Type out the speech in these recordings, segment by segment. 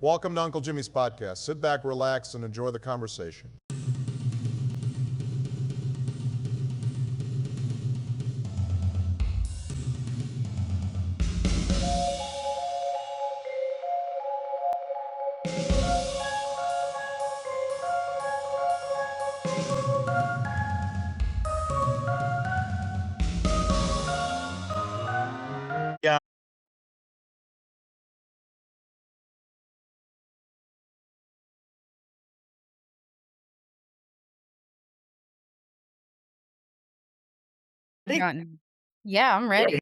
Welcome to Uncle Jimmy's podcast. Sit back, relax, and enjoy the conversation. Yeah. Yeah, I'm ready.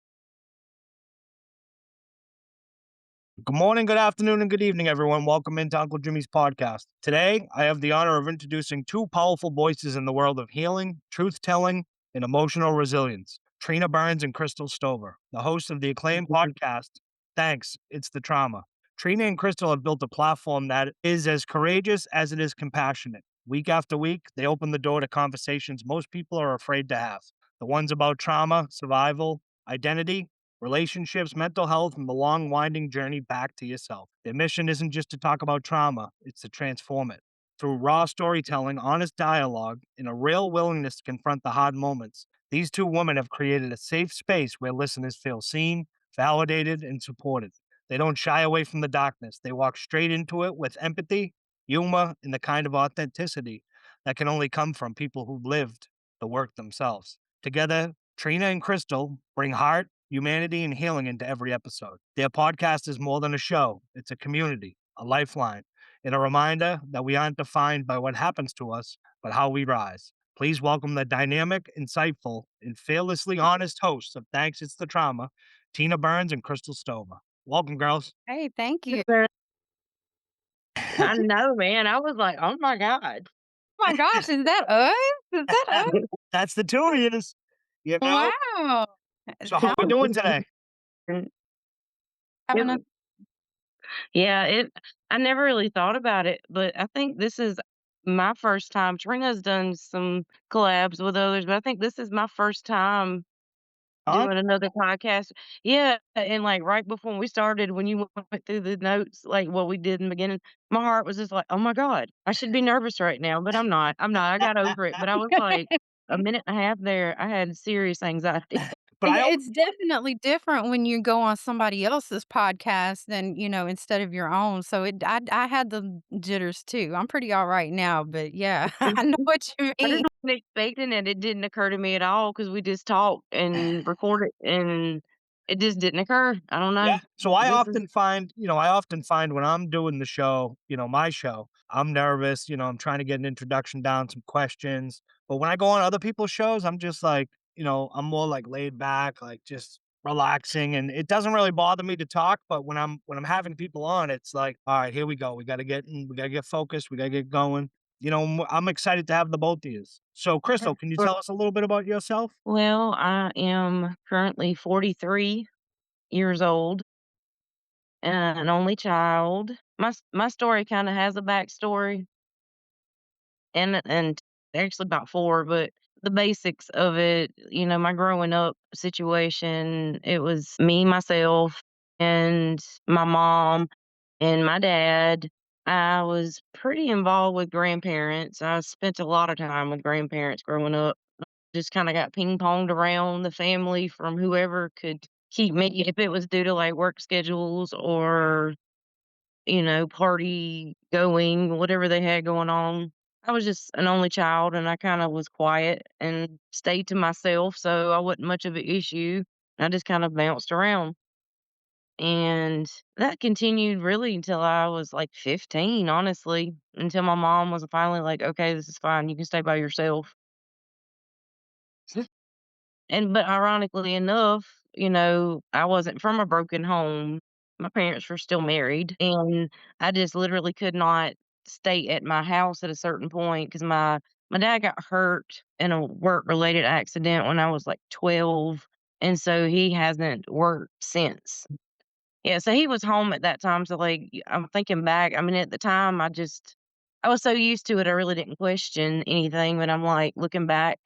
Good morning, good afternoon, and good evening, everyone. Welcome into Uncle Jimmy's podcast. Today, I have the honor of introducing two powerful voices in the world of healing, truth-telling, and emotional resilience, Trina Burns and Krystal Stover, the hosts of the acclaimed podcast, Thanks, It's the Trauma. Trina and Krystal have built a platform that is as courageous as it is compassionate. Week after week, they open the door to conversations most people are afraid to have. The ones about trauma, survival, identity, relationships, mental health, and the long, winding journey back to yourself. Their mission isn't just to talk about trauma, it's to transform it. Through raw storytelling, honest dialogue, and a real willingness to confront the hard moments, these two women have created a safe space where listeners feel seen, validated, and supported. They don't shy away from the darkness. They walk straight into it with empathy, humor, and the kind of authenticity that can only come from people who've lived the work themselves. Together, Trina and Krystal bring heart, humanity, and healing into every episode. Their podcast is more than a show. It's a community, a lifeline, and a reminder that we aren't defined by what happens to us, but how we rise. Please welcome the dynamic, insightful, and fearlessly honest hosts of Thanks It's the Trauma, Tina Burns and Krystal Stover. Welcome, girls. Hey, thank you. I know, man. I was like, oh my God. Oh my gosh, is that us? Is that us? That's the two of you. You know? Wow. So how we doing today? Having a- Yeah, I never really thought about it, but I think this is my first time. Trina's done some collabs with others, but I think this is my first time Huh? doing another podcast. Yeah, and like right before we started, when you went through the notes, like what we did in the beginning, my heart was just like, oh my God, I should be nervous right now, but I'm not. I'm not. I got over it. But I was like a minute and a half there. I had serious anxiety. But I It's definitely different when you go on somebody else's podcast than, instead of your own. So I had the jitters too. I'm pretty all right now, but yeah, I know what you I mean. wasn't expecting it. It didn't occur to me at all because we just talked and recorded, and it just didn't occur. I don't know. Yeah. So I This is often find, when I'm doing the show, my show, I'm nervous, I'm trying to get an introduction down, some questions. But when I go on other people's shows, I'm just like, I'm more like laid back, like just relaxing. And it doesn't really bother me to talk. But when I'm having people on, it's like, all right, here we go. We gotta get focused, we gotta get going. I'm excited to have the both of you. So Krystal, can you tell us a little bit about yourself? Well, I am currently 43 years old, an only child. My story kind of has a backstory, and actually about four, but the basics of it, my growing up situation, it was me, myself, and my mom and my dad. I was pretty involved with grandparents. I spent a lot of time with grandparents growing up. Just kind of got ping ponged around the family from whoever could keep me, if it was due to like work schedules or, party going, whatever they had going on. I was just an only child and I kind of was quiet and stayed to myself. So I wasn't much of an issue. I just kind of bounced around. And that continued really until I was like 15, honestly, until my mom was finally like, okay, this is fine. You can stay by yourself. But ironically enough, I wasn't from a broken home. My parents were still married, and I just literally could not stay at my house at a certain point because my dad got hurt in a work-related accident when I was, like, 12, and so he hasn't worked since. Yeah, so he was home at that time, so, like, I'm thinking back, I mean, at the time, I was so used to it, I really didn't question anything, but I'm, like, looking back,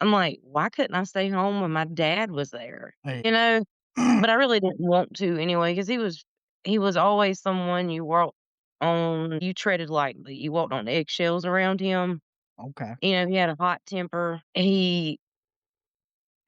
I'm like, "Why couldn't I stay home when my dad was there?" Hey. You know? But I really didn't want to anyway, because he was always someone you you treaded lightly. You walked on eggshells around him. Okay. He had a hot temper. He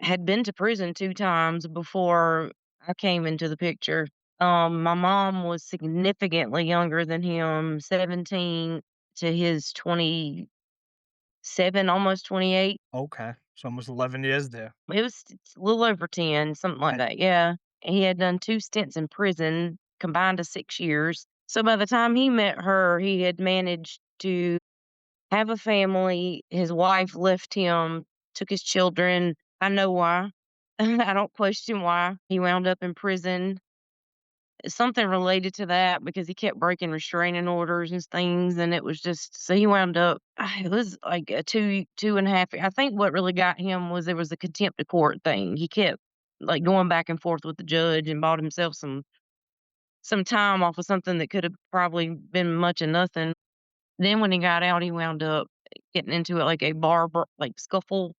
had been to prison 2 times before I came into the picture. My mom was significantly younger than him, 17 to his 27, almost 28. Okay. So almost 11 years there. It's a little over 10, something like And that, yeah. He had done 2 stints in prison, combined to 6 years. So by the time he met her, he had managed to have a family. His wife left him, took his children. I know why. I don't question why. He wound up in prison. Something related to that because he kept breaking restraining orders and things, and it was just so he wound up it was like a 2.5. I think what really got him was there was a contempt of court thing. He kept, like, going back and forth with the judge and bought himself some time off of something that could have probably been much of nothing. Then when he got out, he wound up getting into it like a like, scuffle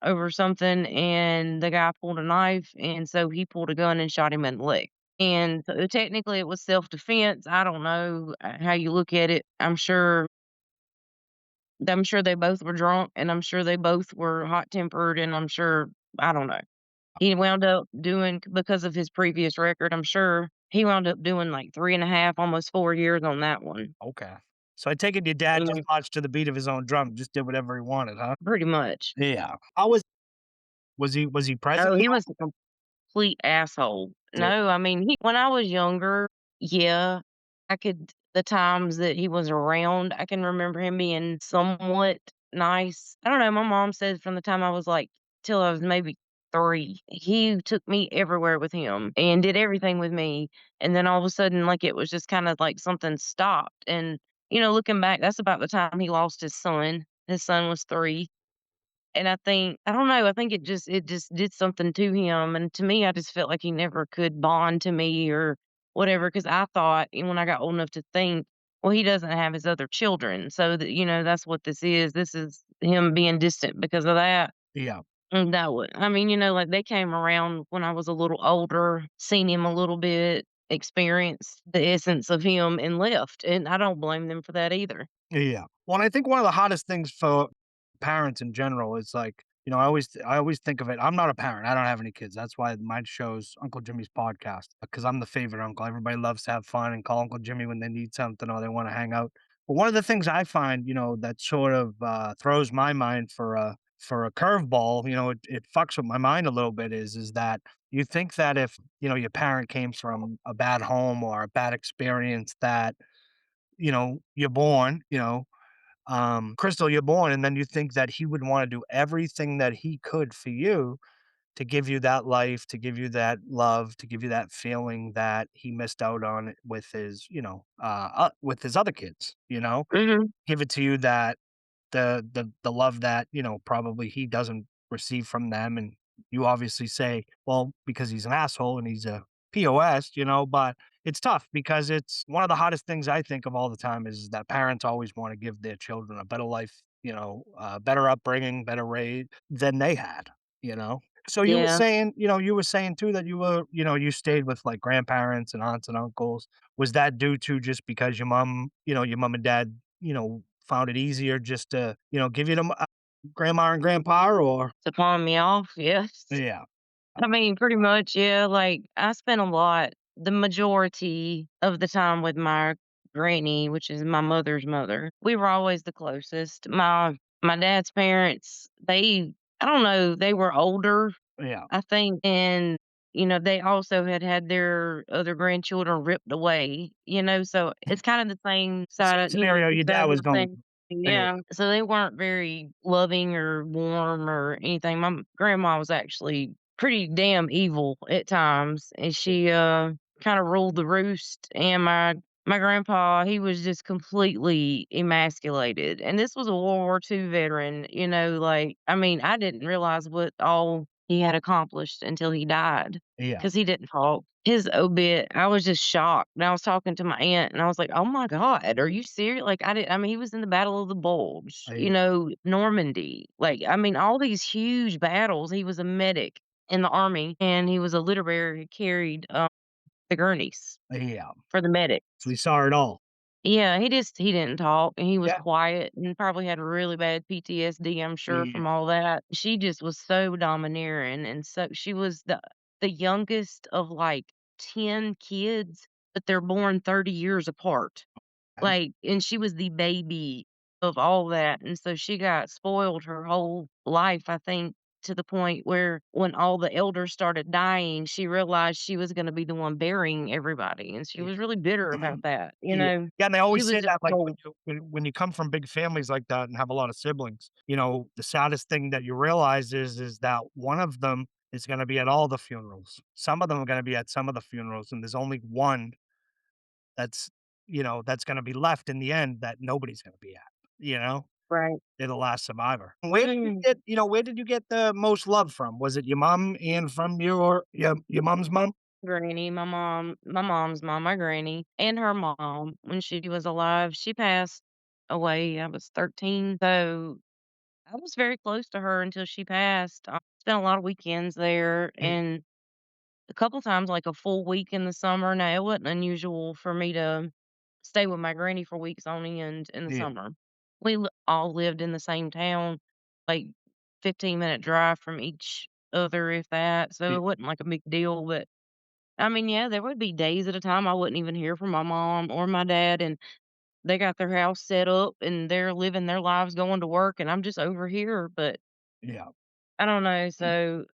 over something, and the guy pulled a knife, and so he pulled a gun and shot him in the leg. And so technically it was self-defense. I don't know, how you look at it. I'm sure they both were drunk, and I'm sure they both were hot-tempered, and I'm sure I don't know. He wound up doing because of his previous record, I'm sure he wound up doing, like, 3.5, almost 4 years on that one. okay. So I take it your dad You just know, marched to the beat of his own drum, just did whatever he wanted, huh? pretty much. Yeah. How was he present Oh, at he all? was a complete asshole. Did No, I mean, he when I was younger, yeah, the times that he was around, I can remember him being somewhat nice. I don't know, my mom said from the time I was, like, till I was maybe 3, he took me everywhere with him and did everything with me, and then all of a sudden, like, it was just kinda like something stopped, and, looking back, that's about the time he lost his son. His son was 3. And I don't know, I think it just did something to him, and to me, I just felt like he never could bond to me or whatever. Because I thought, and when I got old enough to think, well, he doesn't have his other children, so that's what this is. This is him being distant because of that. yeah. And that would I mean, like, they came around when I was a little older, seen him a little bit, experienced the essence of him, and left, and I don't blame them for that either. Yeah. Well, and I think one of the hottest things for parents in general is like, I always think of it. I'm not a parent. I don't have any kids. That's why my show's Uncle Jimmy's podcast because I'm the favorite uncle. Everybody loves to have fun and call Uncle Jimmy when they need something or they want to hang out. But one of the things I find, that sort of throws my mind for a curveball, it fucks with my mind a little bit is that you think that if, your parent came from a bad home or a bad experience that you're born, Krystal, you're born, and then you think that he would want to do everything that he could for you to give you that life, to give you that love, to give you that feeling that he missed out on with his, with his other kids, Mhm. give it to you that the love that, probably he doesn't receive from them, and you obviously say, "Well, because he's an asshole and he's a POS," but it's tough because it's one of the hottest things I think of all the time is that parents always wanna give their children a better life, better upbringing, better raise than they had, you know? So Yeah. you were saying too that you stayed with, like, grandparents and aunts and uncles. Was that due to just because your mom and dad, found it easier just to, give you to grandma and grandpa or To pawn me off, yes. yeah, I mean, pretty much, yeah, like, I spent the majority of the time with my granny, which is my mother's mother. We were always the closest. My dad's parents, I don't know, they were older, yeah. I think, and, they also had their other grandchildren ripped away, so it's kind of the same Same side of 2 scenario your dad sides was of the going same. through. Yeah, Yeah, so they weren't very loving or warm or anything. My grandma was actually pretty damn evil at times, and she, kinda ruled the roost, and my grandpa, he was just completely emasculated, and this was a World War II veteran, like, I mean, I didn't realize what all he had accomplished until he died, yeah, because he didn't talk. His obit, I was just shocked, and I was talking to my aunt, and I was like, "Oh my god, are you serious?" Like, I mean, he was in the Battle of the Bulge, I Normandy, like, I mean, all these huge battles. He was a medic in the army, and he was a litter bearer who carried, the gurneys yeah. for the medic. So he saw it all. Yeah, he didn't talk, and he was Yeah. quiet and probably had really bad PTSD, I'm sure, Yeah. from all that. She just was so domineering, and so she was the youngest of, like, 10 kids, but they're born 30 years apart. Okay. Like, and she was the baby of all that, and so she got spoiled her whole life, I think, to the point where when all the elders started dying, she realized she was gonna be the one burying everybody, and she Yeah. was really bitter about that, you Yeah. know? Yeah, and they She always was say just that, like, told. when you come from big families like that and have a lot of siblings, the saddest thing that you realize is that one of them is gonna be at all the funerals. Some of them are gonna be at some of the funerals, and there's only one that's, that's gonna be left in the end that nobody's gonna be at, you know? Right. They're the last survivor. Mm. Where did you get the most love from? Was it your mom and from your mom's mom? Granny, my mom's mom, my granny, and her mom, when she was alive, she passed away, I was 13, so I was very close to her until she passed. I spent a lot of weekends there, Yeah, and a couple times, like a full week in the summer. Now, it wasn't unusual for me to stay with my granny for weeks on end in the yeah, summer. All lived in the same town, like 15-minute drive from each other, if that. So yeah, it wasn't like a big deal. But I mean, yeah, there would be days at a time I wouldn't even hear from my mom or my dad, and they got their house set up and they're living their lives going to work, and I'm just over here. But yeah. I don't know. So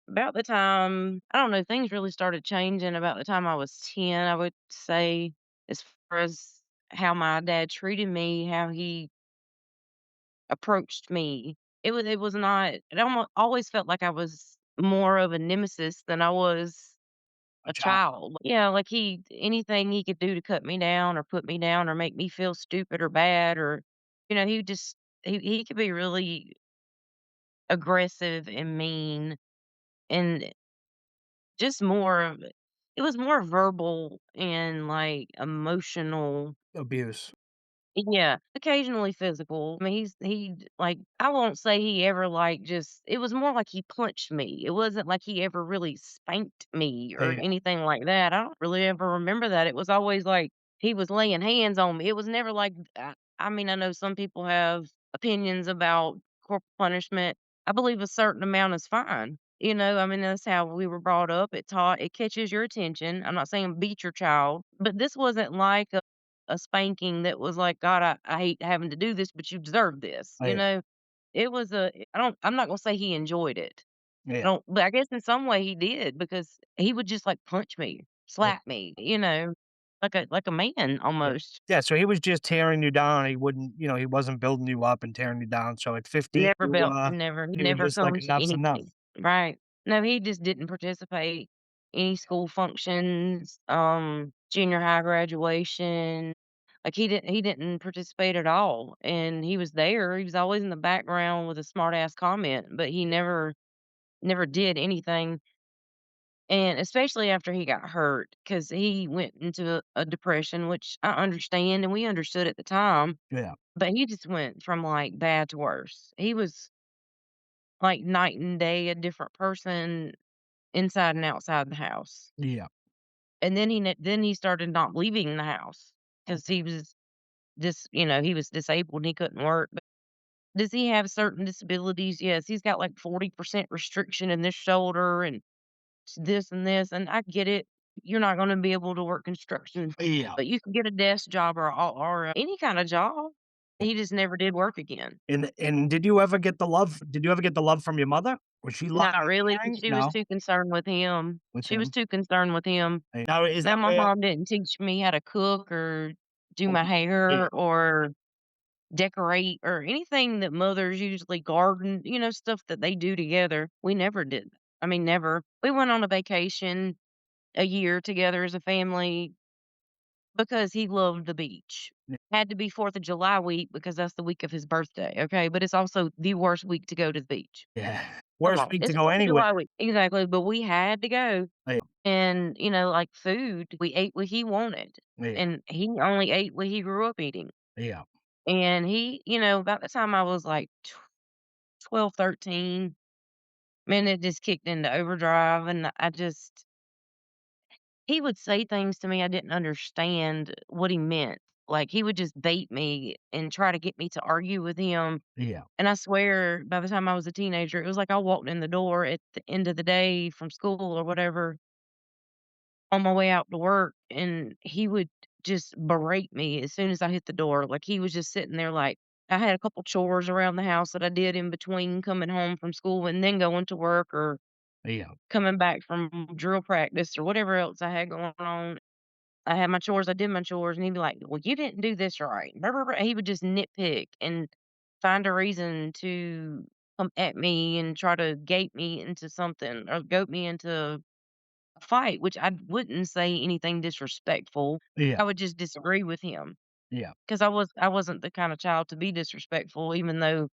about the time, I don't know, things really started changing about the time I was 10, I would say, as far as how my dad treated me, how he approached me. It was not, it always felt like I was more of a nemesis than I was A a child. child. Yeah, like anything he could do to cut me down or put me down or make me feel stupid or bad, or, he just, he could be really aggressive and mean, and just more of it was more verbal and, like, emotional. Abuse. Yeah, occasionally physical. I mean, like, I won't say he ever, like, just it was more like he punched me. It wasn't like he ever really spanked me or Yeah, anything like that. I don't really ever remember that. It was always like he was laying hands on me. It was never like I mean, I know some people have opinions about corporal punishment. I believe a certain amount is fine. I mean, that's how we were brought up. It catches your attention. I'm not saying beat your child, but this wasn't like a spanking that was like, "God, I hate having to do this, but you deserve this," you yeah, know? It was I'm not gonna say he enjoyed it. I yeah, don't but I guess in some way he did because he would just, like, punch me, yeah, slap me, like a man yeah. almost. Yeah, so he was just tearing you down, he wouldn't he wasn't building you up and tearing you down, so at 15, He you were never just like, come to "Enough's enough." anything. Right. No, he just didn't participate any school functions, junior high graduation. Like, he didn't participate at all, and he was there, he was always in the background with a smart ass comment, but he never did anything, and especially after he got hurt, because he went into a depression, which I understand, and we understood at the time, Yeah, but he just went from, like, bad to worse. He was like night and day, a different person inside and outside the house. yeah, And then he started not leaving the house because he was he was disabled and he couldn't work. But does he have certain disabilities? Yes, he's got like 40% restriction in this shoulder and this and this. And I get it. You're not going to be able to work construction, yeah. but you can get a desk job or any kind of job. He just never did work again. And did you ever get the love from your mother? Was she loving Not and really, 'cause caring? she was No? too concerned with him. With She was him? too concerned with him. Now is Now that my where mom didn't teach me how to cook or do oh, my yeah, hair or decorate or anything that mothers usually garden, stuff that they do together. We never did. I mean, never. We went on a vacation a year together as a family because he loved the beach. yeah, Had to be 4th of July week because that's the week of his birthday, okay? But it's also the worst week to go to the beach. yeah. Come Worst on, week to it's go 4th of anywhere. July week. Exactly, but we had to go. Yeah, And, like food, we ate what he wanted, yeah, and he only ate what he grew up eating. yeah, And he, about the time I was like 12, 13, man, it just kicked into overdrive. And he would say things to me I didn't understand what he meant. Like, he would just bait me and try to get me to argue with him, Yeah. and I swear by the time I was a teenager, it was like I walked in the door at the end of the day from school or whatever on my way out to work, and he would just berate me as soon as I hit the door. Like, he was just sitting there like I had a couple chores around the house that I did in between coming home from school and then going to work or Yeah. coming back from drill practice or whatever else I had going on. I had my chores, I did my chores, and he'd be like, "Well, you didn't do this right." Blah, blah, blah. He would just nitpick and find a reason to come at me and try to gate me into something or goat me into a fight, which I wouldn't say anything disrespectful. Yeah. I would just disagree with him Yeah. because I wasn't the kind of child to be disrespectful, even though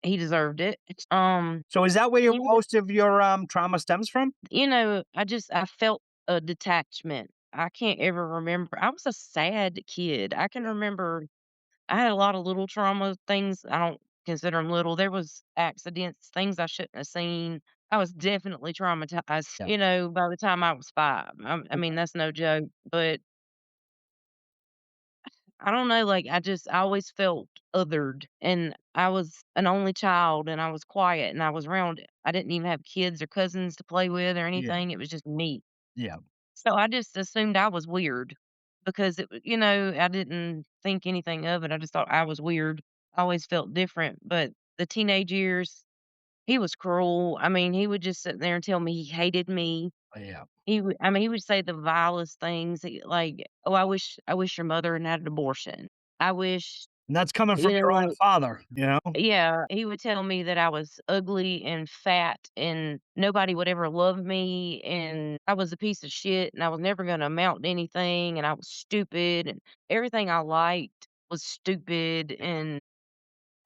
he deserved it. So is that where He would, most of your trauma stems from? I felt a detachment. I can't ever remember. I was a sad kid. I can remember I had a lot of little trauma things. I don't consider them little. There was accidents, things I shouldn't have seen. I was definitely traumatized, Yeah. by the time I was 5. I mean, that's no joke, but I don't know, like, I always felt othered, and I was an only child, and I was quiet, and I didn't even have kids or cousins to play with or Yeah. anything. It was just me. Yeah. So I just assumed I was weird because I didn't think anything of it. I just thought I was weird. I always felt different. But the teenage years, he was cruel. I mean, he would just sit there and tell me he hated me. Yeah. He would say the vilest things like, "Oh, I wish your mother had an abortion. I wish," And that's coming from your own like, father, you know? yeah, he would tell me that I was ugly and fat and nobody would ever love me and I was a piece of shit and I was never gonna amount to anything and I was stupid and everything I liked was stupid and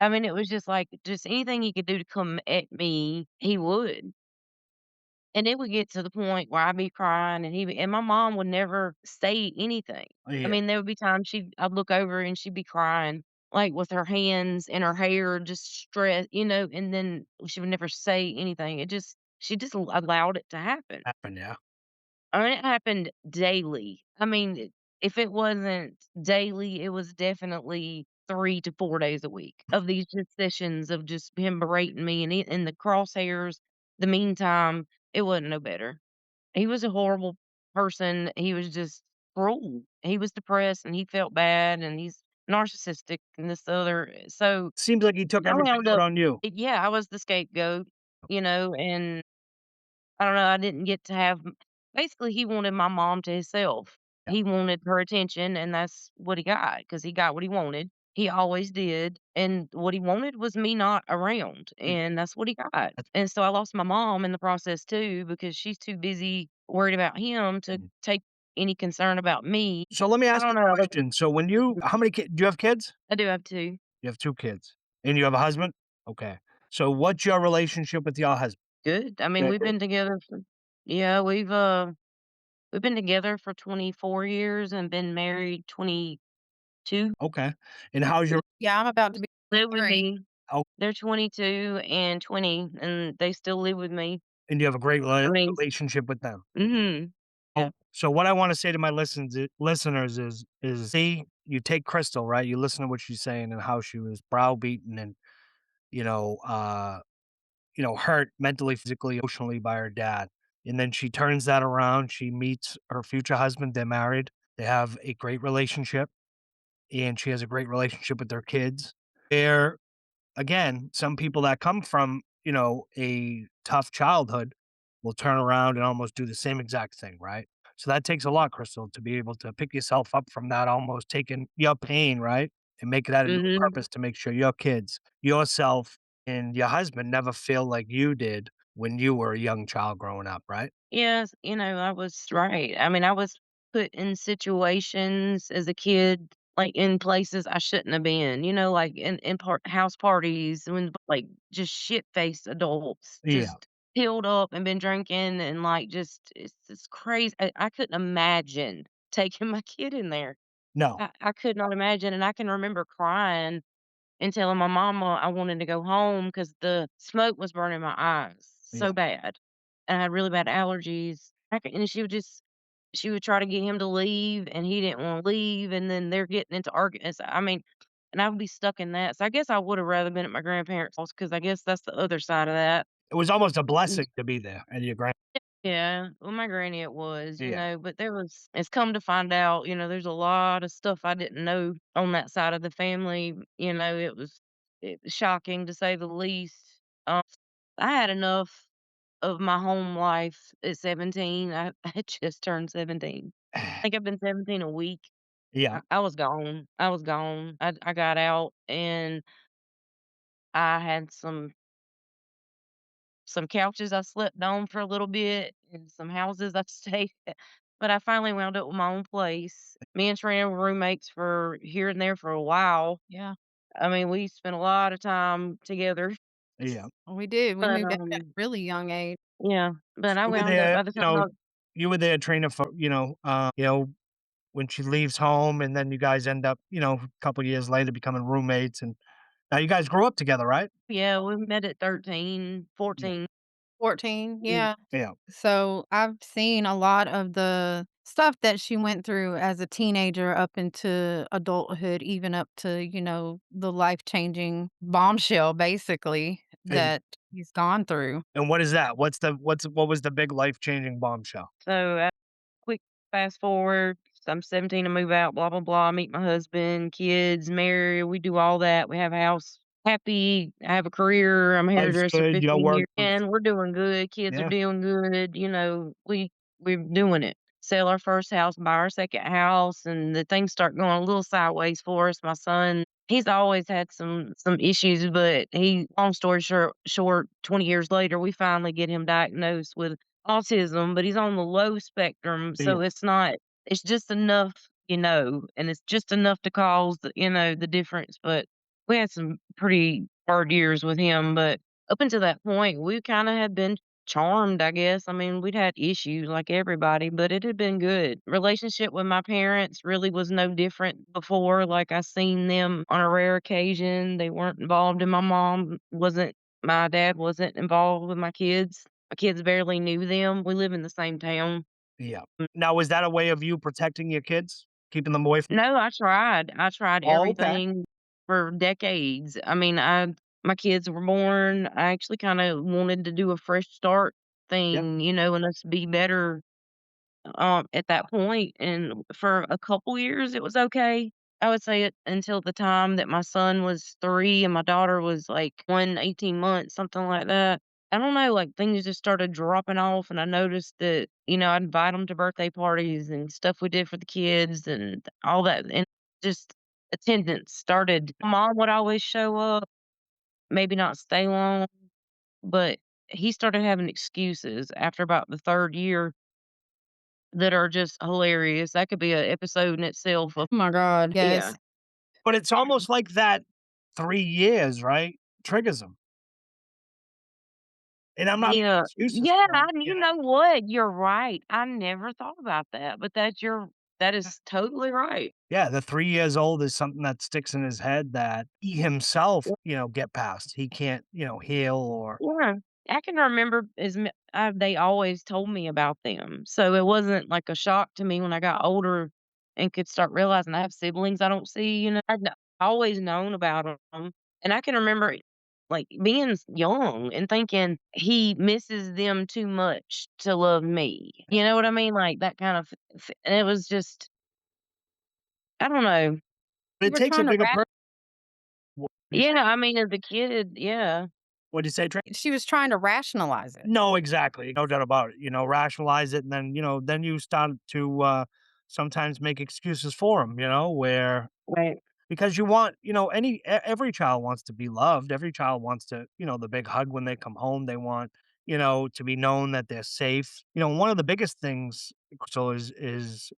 I mean, it was just like just anything he could do to come at me, he would. And it would get to the point where I'd be crying and my mom would never say anything. I Yeah. mean, there would be times I'd look over and she'd be crying, like with her hands and her hair just stressed, and then she would never say anything. She just allowed it to happen. Happened, yeah. I mean, it happened daily. I mean, if it wasn't daily, it was definitely 3 to 4 days a week of these just sessions of just him berating me and the crosshairs. The meantime, it wasn't no better. He was a horrible person. He was just cruel. He was depressed and he felt bad and he's narcissistic and this other. So Seems like he took I everything wound out up, on you. yeah, I was the scapegoat, and I don't know, I didn't get to have basically, he wanted my mom to himself. Yeah. He wanted her attention, and that's what he got because he got what he wanted. He always did, and what he wanted was me not around, Yeah. and that's what he got. That's And so I lost my mom in the process too because she's too busy worried about him to mm. take any concern about me. So let me I ask don't you a know, question. So when you how many kids do you have kids? I do have 2. You have 2 kids. And you have a husband? Okay. So what's your relationship with your husband? Good. I mean, Yeah. we've been together for yeah, we've been together for 24 years and been married 22. Okay. And how's your Yeah, I'm about to be Live with 3. me. oh, They're 22 and 20, and they still live with me. and you have a great I mean, relationship with them? mhm. Oh, Yeah. so what I wanna say to my listeners is see, you take Crystal, right? You listen to what she's saying and how she was browbeaten and, you know, uh, hurt mentally, physically, emotionally by her dad. And then she turns that around. She meets her future husband. They're married. They have a great relationship, and she has a great relationship with their kids. They're again, some people that come from, a tough childhood will turn around and almost do the same exact thing, right? So that takes a lot, Crystal, to be able to pick yourself up from that, almost taking your pain, right? And make that into a Mhm. purpose to make sure your kids, yourself, and your husband never feel like you did when you were a young child growing up, right? Yes, I was right. I mean, I was put in situations as a kid, like, in places I shouldn't have been, like, in house parties when, like, just shit-faced adults, Yeah. just peeled up and been drinking and, like, it's crazy. I couldn't imagine taking my kid in there. No. I could not imagine, and I can remember crying and telling my mama I wanted to go home because the smoke was burning my eyes Yeah. so bad, and I had really bad allergies. And she would just she would try to get him to leave, and he didn't wanna leave, and then they're getting into arguments. I mean, and I would be stuck in that. So I guess I would have rather been at my grandparents' house because I guess that's the other side of that. It was almost a Mm, blessing to be there and your grand yeah, well, my granny it was, yeah. but it's come to find out, there's a lot of stuff I didn't know on that side of the family. It was shocking to say the least. Um, I had enough of my home life at 17. I had just turned 17. I think I've been 17 a week. Yeah, I was gone. I was gone. I got out and I had some couches I slept on for a little bit and some houses I stayed at. But I finally wound up with my own place. Me and Trina were roommates for here and there for a while. Yeah, I mean, we spent a lot of time together. yeah. we did. We But moved out at a really young age. yeah. But I You were wound up there, by the time I was you were there, Trina, for, when she leaves home and then you guys end up, a couple years later becoming roommates and now you guys grew up together, right? yeah, we met at 13, Yeah. 14. 14, Mm. yeah. Yeah. So I've seen a lot of the stuff that she went through as a teenager up into adulthood, even up to, the life-changing bombshell basically And that he's gone through. and what is that? What was the big life-changing bombshell? So quick fast forward. I'm 17 to move out, blah, blah, blah. Meet my husband, kids, marry. We do all that. We have a house. Happy. I have a career. I'm a Life's hairdresser good, your 15 work years. was And we're doing good. Kids are yeah. doing good. We're doing it. Sell our first house, buy our second house, and the things start going a little sideways for us. My son, he's always had some issues, but long story short, 20 years later, we finally get him diagnosed with autism, but he's on the low spectrum, Yeah. so it's just enough, and it's just enough to cause the difference. But we had some pretty hard years with him, but up until that point, we kinda had been charmed, I guess. I mean, we'd had issues like everybody, but it had been good. Relationship with my parents really was no different before. Like, I seen them on a rare occasion. They weren't involved, and my dad wasn't involved with my kids. My kids barely knew them. We live in the same town. Yeah. Now was that a way of you protecting your kids? Keeping them away from No, I tried. I tried Oh, okay. everything for decades. I mean, my kids were born. I actually kinda wanted to do a fresh start Yeah. thing, and us be better at that point, and for a couple years, it was okay. I would say it until the time that my son was 3 and my daughter was, like, 18 months, something like that. I don't know, like, things just started dropping off, and I noticed that, I'd invite them to birthday parties and stuff we did for the kids and all that, and just attendance started. Mom would always show up, maybe not stay long, but he started having excuses after about the 3rd year that are just hilarious. That could be an episode in itself of Oh my god, yeah. yes. But it's almost like that 3 years, right, triggers them. And I'm not making Yeah. excuses Yeah, for 'em, you know what? You're right. I never thought about that, but that is totally right. Yeah, the 3 years old is something that sticks in his head that he himself, get past. He can't, heal or Yeah. I can remember they always told me about them, so it wasn't like a shock to me when I got older and could start realizing I have siblings I don't see, I'd always known about them, and I can remember, like, being young and thinking, "He misses them too much to love me." You know what I mean? Like, that kind of f and it was just I don't know. but You it were takes a trying to bigger person. Yeah, I mean, as a kid, yeah. What'd you say, Trey? she was trying to rationalize it. No, exactly, no doubt about it, rationalize it, and then, then you start to, sometimes make excuses for him, where Right. because you want, every child wants to be loved, every child wants to, the big hug when they come home, they want, to be known that they're safe. One of the biggest things, Crystal, is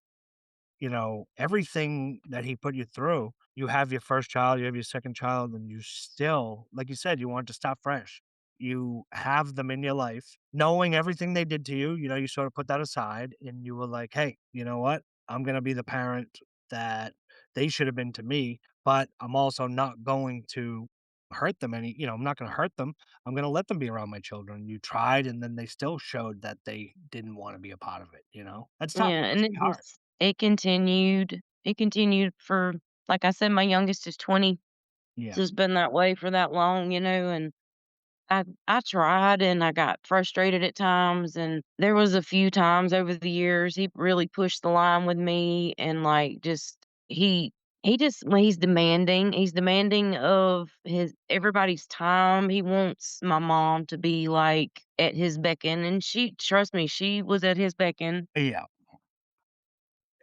everything that he put you through. You have your first child, you have your second child, and you still, like you said, you want to start fresh. You have them in your life, knowing everything they did to you, you sort of put that aside and you were like, hey, you know what? I'm going to be the parent that they should have been to me, but I'm also not going to hurt them any, I'm not going to hurt them. I'm going to let them be around my children. You tried, and then they still showed that they didn't want to be a part of it. That's tough. Yeah, and That's really hard. it continued. It continued for, like I said, my youngest is 20. Yeah. So it's been that way for that long, and I tried and I got frustrated at times, and there was a few times over the years he really pushed the line with me, and like just he he just when he's demanding of his everybody's time. He wants my mom to be like at his beckon, and she trust me, she was at his beckon. Yeah.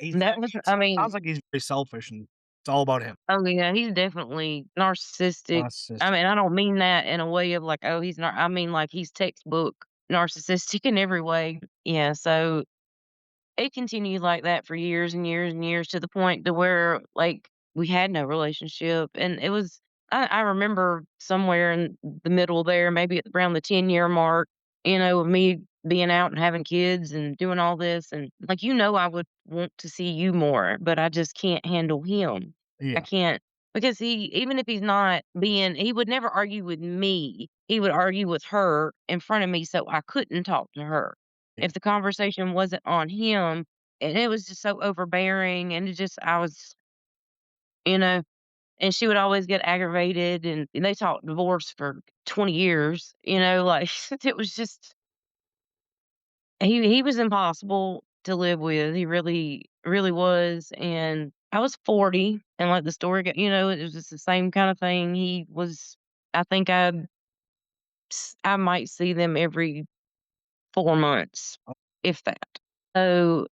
He's, That was he's I mean, sounds like he's very selfish, and it's all about him. oh yeah, he's definitely narcissistic. I Narcissistic. mean, I don't mean that in a way of like, oh, he's not. I mean, like he's textbook narcissistic in every way. Yeah, so it continued like that for years and years and years to the point to where like we had no relationship, and it was. I remember somewhere in the middle there, maybe around the 10-year mark, of me being out and having kids and doing all this, and like I would want to see you more, but I just can't handle him. I Yeah. can't because even if he's not being, he would never argue with me. He would argue with her in front of me, so I couldn't talk to her Yeah. if the conversation wasn't on him, and it was just so overbearing, and I was, you know, and she would always get aggravated, and they talked divorce for 20 years, like it was just he was impossible to live with. He really, really was. And I was 40, and like the story it was just the same kind of thing. I think I might see them every 4 months, if that. So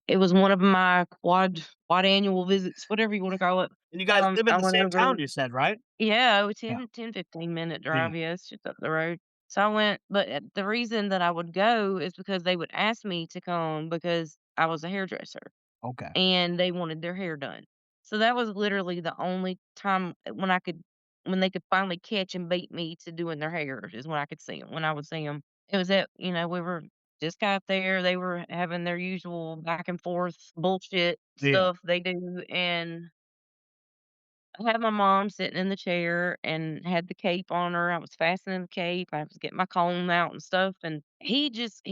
it was one of my quad annual visits, whatever you wanna call it. And you guys live in I the went same town, over. you said, right? Yeah, a Yeah. 10-15 minute Yeah. drive, yeah, it's just up the road. So I went, but, the reason that I would go is because they would ask me to come because I was a hairdresser, Okay. and they wanted their hair done. So that was literally the only time when they could finally catch and bait me to doing their hair is when I could see them. When I would see them. It was we were just got there, they were having their usual back and forth bullshit Yeah. stuff they do, and I had my mom sitting in the chair and had the cape on her. I was fastening the cape. I was getting my comb out and stuff. And he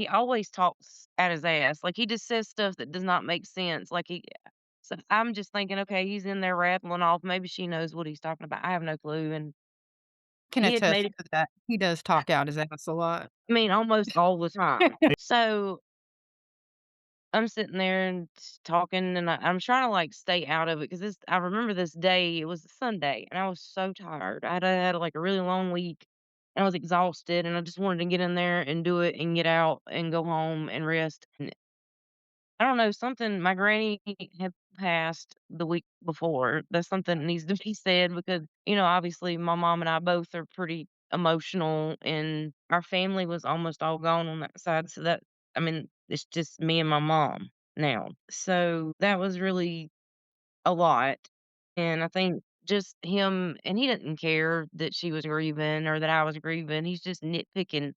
always talks at his ass. Like he just says stuff that does not make sense. So I'm just thinking, okay, he's in there rattling off. Maybe she knows what he's talking about. I have no clue. And Can he had attest made it, to that. He does talk out his ass a lot. I mean, almost all the time. So I'm sitting there and talking, and I'm trying to like stay out of it because I remember this day. It was a Sunday, and I was so tired. I had like a really long week, and I was exhausted, and I just wanted to get in there and do it and get out and go home and rest. And I don't know, something my granny had passed the week before. That's something that needs to be said because, obviously my mom and I both are pretty emotional, and our family was almost all gone on that side. So I mean, it's just me and my mom now. So that was really a lot. And I think just him, and he didn't care that she was grieving or that I was grieving. He's just nitpicking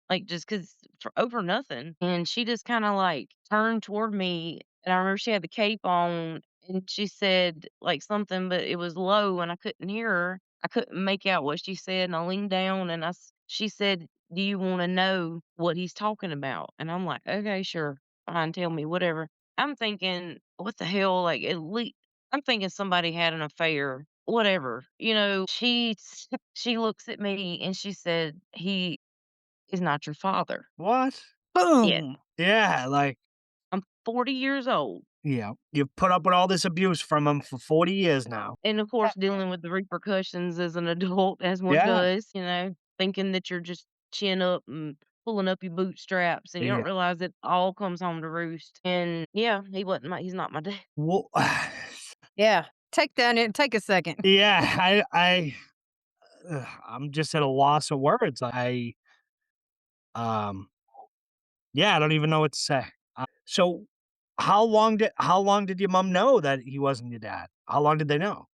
like, just 'cause for over nothing, and she just kinda, like, turned toward me, and I remember she had the cape on, and she said, like, something, but it was low, and I couldn't hear her. I couldn't make out what she said, and I leaned down, and she said, "Do you wanna know what he's talking about?" And I'm like, "Okay, sure, fine, tell me, whatever." I'm thinking, "What the hell?" Like, I'm thinking somebody had an affair, whatever, she looks at me, and she said, "He is not your father." What? Yeah, Boom. Yeah, like, I'm 40 years old, yeah. You've put up with all this abuse from him for 40 years now. and, of course, dealing with the repercussions as an adult as one Yeah. does, thinking that you're just chin up and pulling up your bootstraps, and you don't Yeah. realize it all comes home to roost, and, yeah, he's not my dad. Well, Yeah. Take that in take a second. yeah, I'm just at a loss of words. Um, yeah, I don't even know what to say. So how long did your mom know that he wasn't your dad? How long did they know?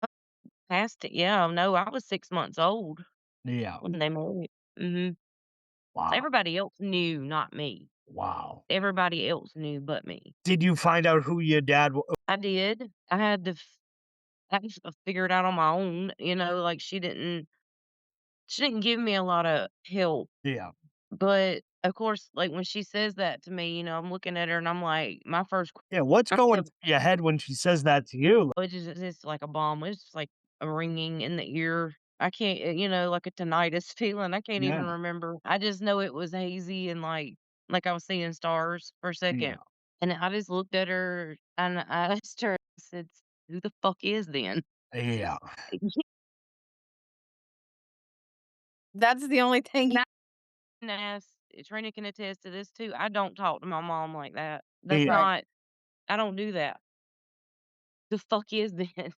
Past it, yeah, no, I was 6 months old Yeah. when they married. Mhm. Wow. Everybody else knew, not me. Wow. Everybody else knew but me. Did you find out who your dad wa I did. I I just figure it out on my own, like she didn't give me a lot of help. Yeah. But of course, like when she says that to me, I'm looking at her and I'm like, my first Yeah, what's I going have through your head when she says that to you? which is it's like a bomb. It's just like a ringing in the ear. I can't, like a tinnitus feeling. I can't even Yeah, remember. I just know it was hazy and like I was seeing stars for a yeah, second. And I just looked at her and I asked her, I said, "Who the fuck is then?" yeah, That's the only thing And I can ask, Trina can attest to this too. I don't talk to my mom like that. That's yeah, right. not, I don't do that. The fuck is then?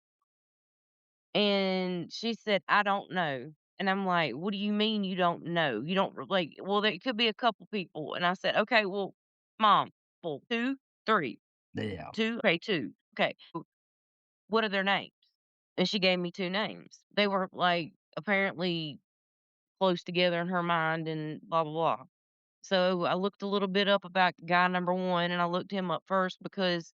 And she said, "I don't know." And I'm like, "What do you mean you don't know? You don't like, well, there could be a couple people." And I said, "Okay, well, mom, well, 2, 3, yeah, 2, okay, 2. Okay. What are their names?" And she gave me 2 names. They were like apparently close together in her mind and blah blah blah. So I looked a little bit up about guy number 1 and I looked him up first because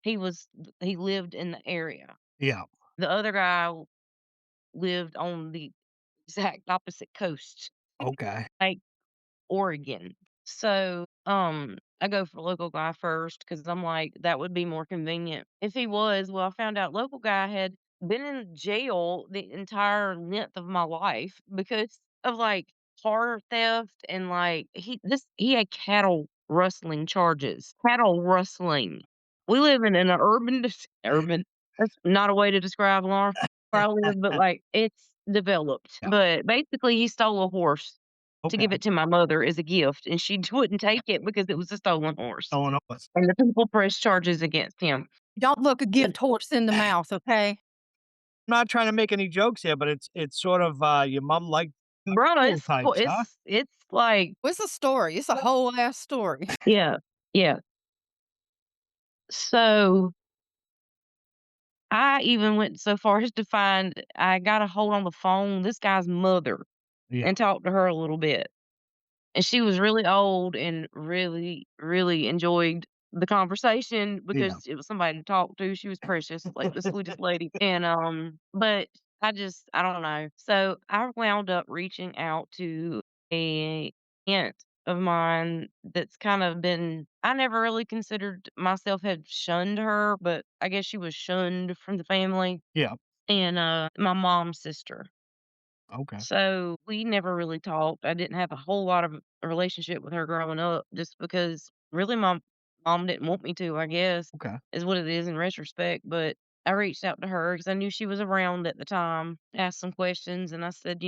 he was he lived in the area. yeah. The other guy lived on the exact opposite coast, Okay. like Oregon. So, I go for local guy first because I'm like, that would be more convenient. If he was, well, I found out local guy had been in jail the entire length of my life because of like car theft and like he had cattle rustling charges. Cattle rustling. We live in an urban. That's not a way to describe Laura where I live, but like it's developed. Yeah. But basically, he stole a horse to Okay. give it to my mother as a gift, and she wouldn't take it because it was a stolen horse. Illinois. And the people pressed charges against him. Don't look a And gift horse in the mouth, okay? I'm not trying to make any jokes here, but it's sort of, your mom liked bruh, cool types, huh? it's like It's a story. It's a whole ass story. yeah, yeah. So I even went so far as to find I got a hold on the phone this guy's mother Yeah, and talked to her a little bit. And she was really old and really, really enjoyed the conversation yeah. because it was somebody to talk to. She was precious, like the sweetest lady. And but I don't know. So I wound up reaching out to a aunt of mine that's kind of been I never really considered myself had shunned her, but I guess she was shunned from the family. Yeah, And my mom's sister. okay, So, we never really talked. I didn't have a whole lot of a relationship with her growing up just because really my mom didn't want me to, I guess, okay, is what it is in retrospect. But I reached out to her because I knew she was around at the time, asked some questions, and I said,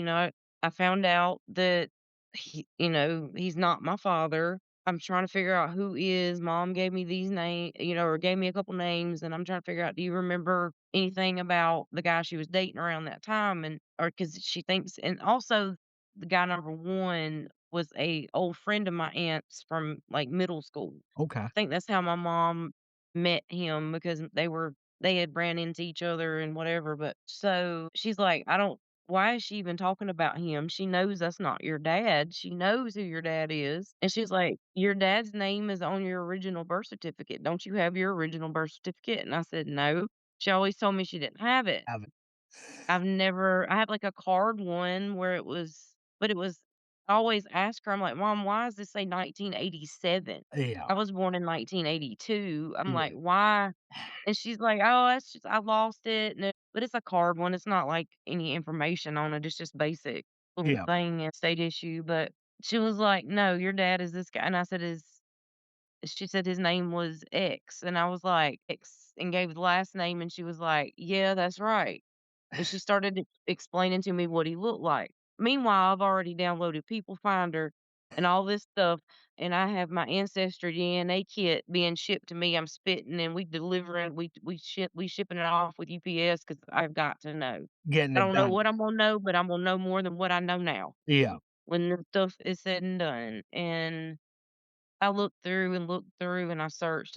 I found out that he's not my father. I'm trying to figure out who is. Mom gave me these names, or gave me a couple names, and I'm trying to figure out, do you remember anything about the guy she was dating around that time? And or because she thinks, and also the guy number 1 was a old friend of my aunt's from like middle school. okay. I think that's how my mom met him because they had ran into each other and whatever. But so she's like, I don't why is she even talking about him? She knows that's not your dad. She knows who your dad is. And she's like, your dad's name is on your original birth certificate. Don't you have your original birth certificate? And I said, no. She always told me she didn't have it. Have it. I have like a card one where but it was, I always ask her, I'm like, Mom, why does this say 1987? Yeah, I was born in 1982. I'm yeah, like, why? And she's like, "Oh, that's just I lost it." But it's a card one. It's not like any information on it. It's just basic little yeah. thing and state issue. But she was like, "No, your dad is this guy." And I said, "Is?" She said his name was X, and I was like, X, and gave the last name, and she was like, "Yeah, that's right." And she started explaining to me what he looked like. Meanwhile, I've already downloaded People Finder and all this stuff, and I have my Ancestry DNA kit being shipped to me. I'm spitting and we delivering, we shipping it off with UPS because I've got to know. Getting I it don't know done. what I'm gonna know, but I'm gonna know more than what I know now Yeah, when the stuff is said and done. And I looked through, and I searched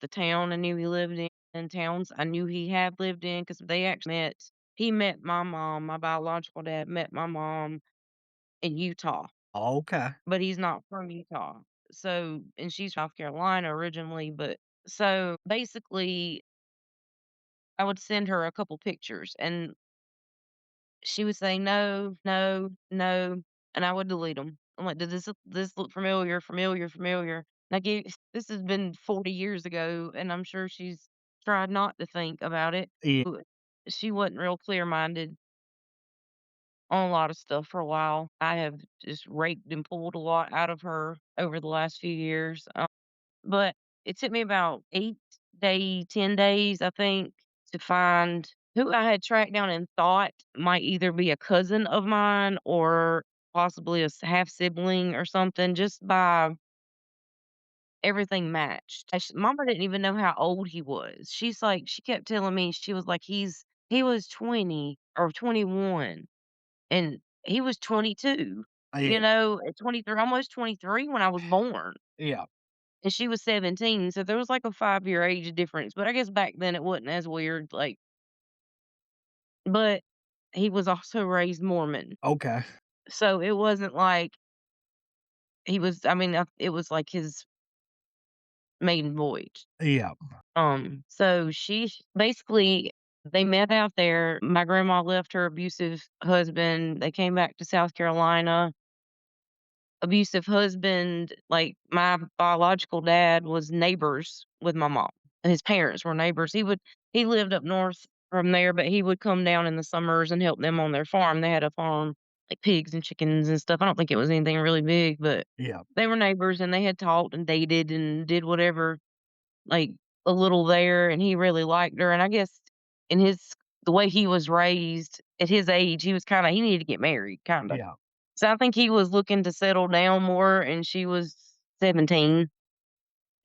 the town I knew he lived in, and towns I knew he had lived in, because they actually met he met my mom, my biological dad met my mom in Utah, okay. but he's not from Utah. So and she's South Carolina originally, but so basically I would send her a couple pictures, and she would say, "No, no, no," and I would delete them. I'm like, "Does this look familiar, familiar, familiar?" And I gave this has been 40 years ago, and I'm sure she's tried not to think about it. Yeah. But she wasn't real clear-minded on a lot of stuff for a while. I have just raked and pulled a lot out of her over the last few years. But it took me about 10 days, I think, to find who I had tracked down and thought might either be a cousin of mine or possibly a half sibling or something, just by everything matched. Mama didn't even know how old he was. She kept telling me, she was like, he was 20 or 21 and he was 22, Yeah. at 23, almost 23 when I was born. Yeah. And she was 17, so there was, like, a 5-year age difference, but I guess back then it wasn't as weird, like but he was also raised Mormon, Okay. so it wasn't like it was like his maiden voyage. Yeah. So basically, they met out there. My grandma left her abusive husband, they came back to South Carolina. Abusive husband, like, my biological dad was neighbors with my mom. His parents were neighbors. He lived up north from there, but he would come down in the summers and help them on their farm. They had a farm, like pigs and chickens and stuff. I don't think it was anything really big, but Yeah. they were neighbors and they had talked and dated and did whatever, like, a little there, and he really liked her, and I guess in the way he was raised, at his age, he needed to get married, kinda. Yeah. So I think he was looking to settle down more, and she was 17,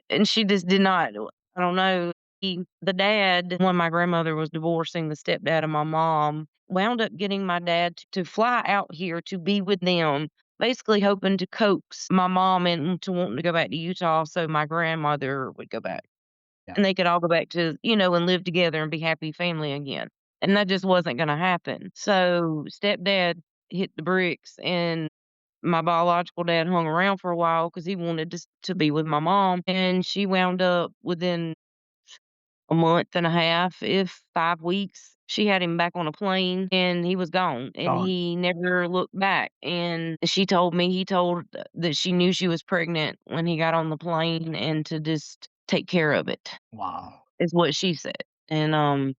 and she just did not. I don't know. The dad, when my grandmother was divorcing the stepdad of my mom, wound up getting my dad to fly out here to be with them, basically hoping to coax my mom into wanting to go back to Utah so my grandmother would go back. Yeah. And they could all go back to, and live together and be happy family again. And that just wasn't gonna happen. So stepdad hit the bricks and my biological dad hung around for a while because he wanted to be with my mom, and she wound up within a month and a half, if 5 weeks, she had him back on a plane, and he was gone, and Gone. he never looked back, and she told me he told that she knew she was pregnant when he got on the plane and to just take care of it, Wow. is what she said, and,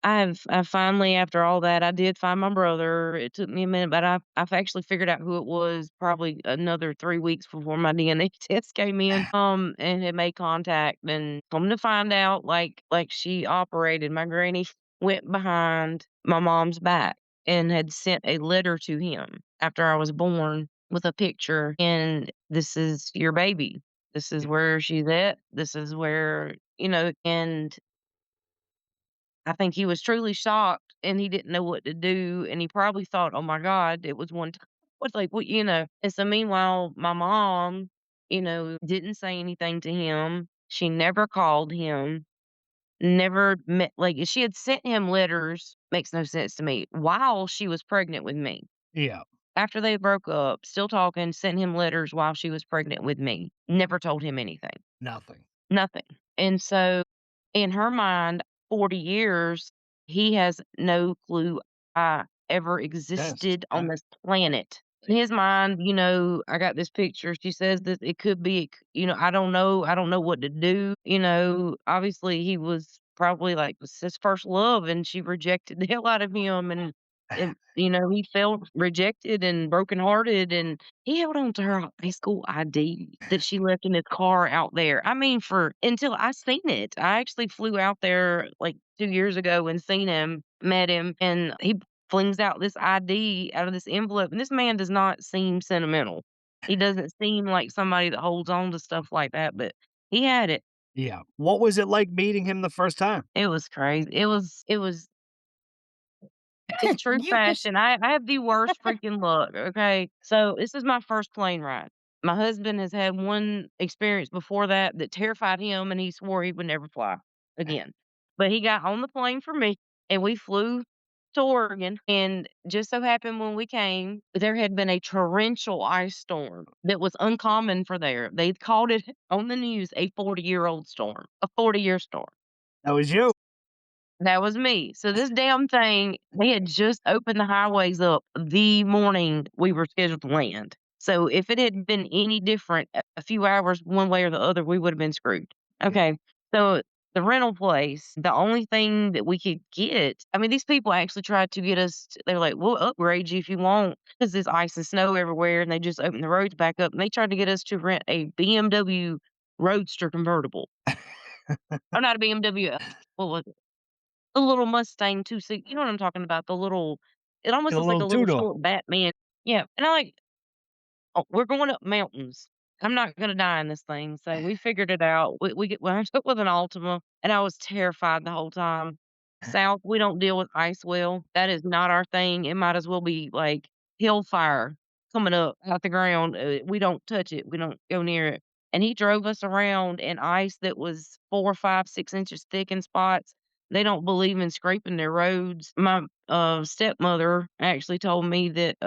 I finally, after all that, I did find my brother. It took me a minute, but I've actually figured out who it was probably another 3 weeks before my DNA test came in, and had made contact, and come to find out, like she operated, my granny went behind my mom's back and had sent a letter to him after I was born with a picture, and, "This is your baby. This is where she's at. This is where," and I think he was truly shocked, and he didn't know what to do, and he probably thought, "Oh my god, it was one time." What's like, what. And so meanwhile, my mom, didn't say anything to him. She never called him, never met like, she had sent him letters, makes no sense to me, while she was pregnant with me. Yeah. After they broke up, still talking, sent him letters while she was pregnant with me. Never told him anything. Nothing. Nothing. And so, in her mind, 40 years, he has no clue I ever Yes. existed Yeah. on this planet. In his mind, I got this picture. She says that it could be, I don't know. I don't know what to do. Obviously, he was probably like was his first love, and she rejected the hell out of him. And he felt rejected and brokenhearted, and he held on to her high school ID that she left in his car out there. I mean, for until I seen it. I actually flew out there like 2 years ago and seen him, met him, and he flings out this ID out of this envelope, and this man does not seem sentimental. He doesn't seem like somebody that holds on to stuff like that, but he had it. Yeah. What was it like meeting him the first time? It was crazy. It was in true You just fashion, I have the worst freaking luck, okay? So, this is my first plane ride. My husband has had one experience before that that terrified him, and he swore he would never fly again. But he got on the plane for me, and we flew to Oregon, and just so happened when we came, there had been a torrential ice storm that was uncommon for there. They called it on the news a 40-year-old storm, a 40-year storm. That was you. That was me. So this damn thing, they had just opened the highways up the morning we were scheduled to land. So if it had been any different, a few hours one way or the other, we would have been screwed. Okay. So the rental place, the only thing that we could get, I mean, these people actually tried to get us, they were like, we'll upgrade you if you want, because there's ice and snow everywhere. And they just opened the roads back up. And they tried to get us to rent a BMW Roadster convertible. Or not a BMW. What was it? The little Mustang 2 seat, you know what I'm talking about? The little, it almost The looks like little a little two-door. short Batman. Yeah, and I'm like, "Oh, we're going up mountains. I'm not gonna die in this thing." So we figured it out. We wound up with an Altima, and I was terrified the whole time. South, we don't deal with ice well. That is not our thing. It might as well be like hellfire coming up out the ground. We don't touch it. We don't go near it. And he drove us around in ice that was 4, 5, 6 inches thick in spots. They don't believe in scraping their roads. My stepmother actually told me that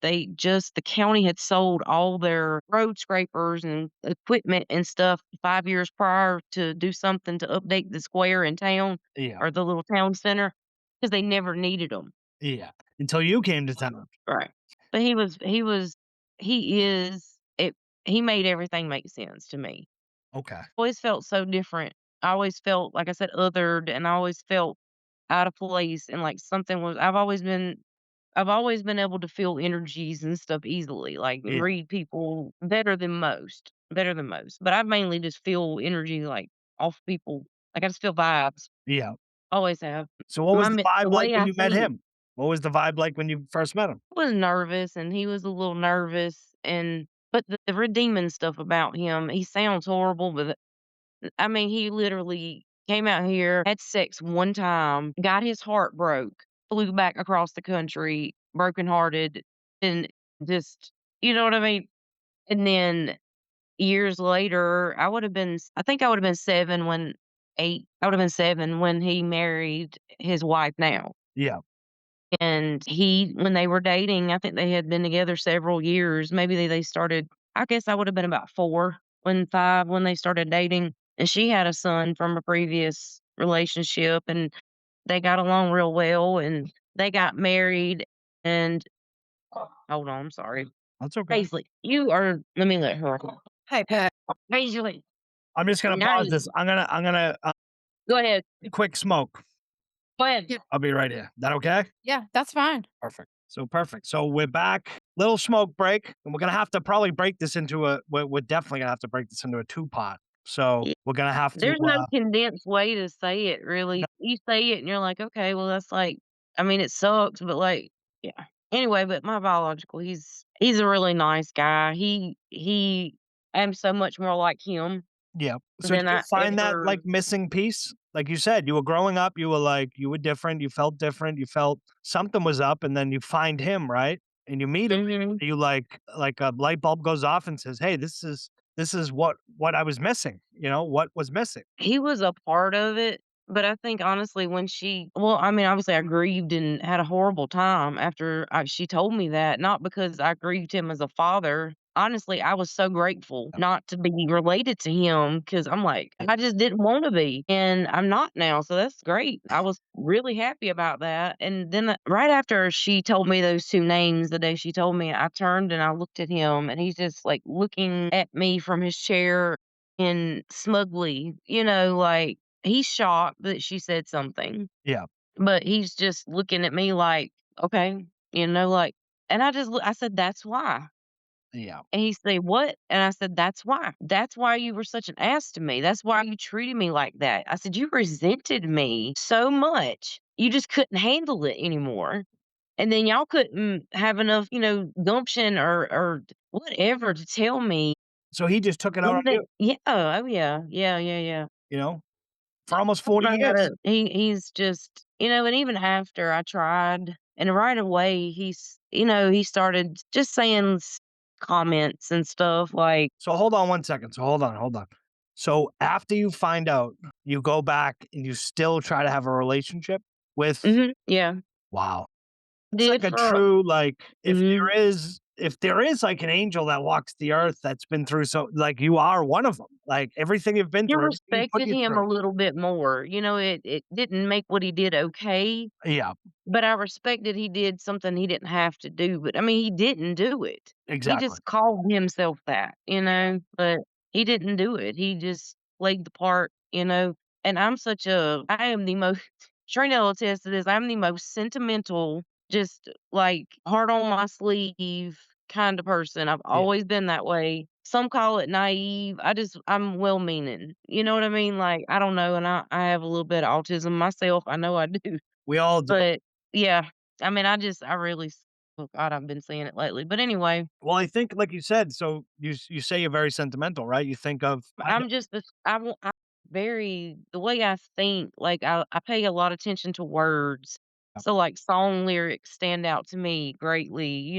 the county had sold all their road scrapers and equipment and stuff 5 years prior to do something to update the square in town Yeah. or the little town center because they never needed them. Yeah. Until you came to town. Right. But he is it he made everything make sense to me. Okay. Always felt so different. I always felt, like I said, othered, and I always felt out of place and like something was I've always been able to feel energies and stuff easily, like, and Yeah. read people better than most, but I mainly just feel energy, like, off people, like, I just feel vibes, Yeah. always have. So what was the The vibe like way when I you met think, him? What was the vibe like when you first met him? I was nervous, and he was a little nervous, and but the redeeming stuff about him, he sounds horrible, but I mean, he literally came out here, had sex one time, got his heart broke, flew back across the country, brokenhearted, and just, you know what I mean? And then years later, I think I would have been 7 when he married his wife now. Yeah. And when they were dating, I think they had been together several years. Maybe they started, I guess I would have been about 5 when they started dating. And she had a son from a previous relationship and they got along real well and they got married. And hold on, I'm sorry. That's okay. Paisley, let me let her. Hey, Pat. Paisley, I'm just gonna pause nice. this. I'm gonna Go ahead. quick smoke. Go ahead. Yeah. I'll be right here. That okay? Yeah, that's fine. Perfect. Perfect. So we're back. Little smoke break, and we're gonna have to probably break this into we're definitely gonna have to break this into a 2-part. So Yeah. we're gonna have to. There's no condensed way to say it, really. You say it and you're like, okay, well, that's like, I mean, it sucks, but like, yeah. Anyway, but my biological, he's a really nice guy. I'm so much more like him Yeah. So than did you I find that ever. like missing piece? Like you said, you were growing up, you were different, you felt different, you felt something was up, and then you find him, right? And you meet him, Mhm. you like a light bulb goes off and says, "Hey, this is what I was missing." You know, what was missing? He was a part of it, but I think honestly I mean, obviously I grieved and had a horrible time after she told me that, not because I grieved him as a father. Honestly, I was so grateful not to be related to him because I'm like, I just didn't want to be, and I'm not now, so that's great. I was really happy about that, and then right after she told me those 2 names, the day she told me, I turned and I looked at him, and he's just, like, looking at me from his chair and smugly, like, he's shocked that she said something, Yeah. but he's just looking at me like, "Okay," like, and I said, "That's why." Yeah. And he said, "What?" And I said, "That's why. That's why you were such an ass to me. That's why you treated me like that." I said, "You resented me so much. You just couldn't handle it anymore. And then y'all couldn't have enough, gumption or whatever to tell me." So he just took it out on And then you, yeah, oh, yeah. Yeah, yeah, yeah. you know, for almost 40 years. He's just, and even after I tried, and right away, he started just saying comments and stuff like, So hold on one second. So hold on. So after you find out, you go back and you still try to have a relationship with yeah, wow. It's did like a for, true, like, if mhm, there is if there is like an angel that walks the earth that's been through so like you are one of them. Like everything you've been You through, everything you put respected you him through. a little bit more. It didn't make what he did okay, Yeah, but I respected he did something he didn't have to do, but, I mean, he didn't do it. He exactly. just called himself that, but he didn't do it. He just played the part, and I am the most Trina will attest to this, I'm the most sentimental, just, like, heart on my sleeve kinda person. I've Yeah. always been that way. Some call it naive. I'm well-meaning. You know what I mean? Like, I don't know, and I have a little bit of autism myself. I know I do. We all do. But, yeah, I mean, I really oh god, I've been saying it lately. But anyway, Well, I think, like you said, so you say you're very sentimental, right? You think of I'm just this I very the way I think, like, I pay a lot of attention to words. So, like, song lyrics stand out to me greatly,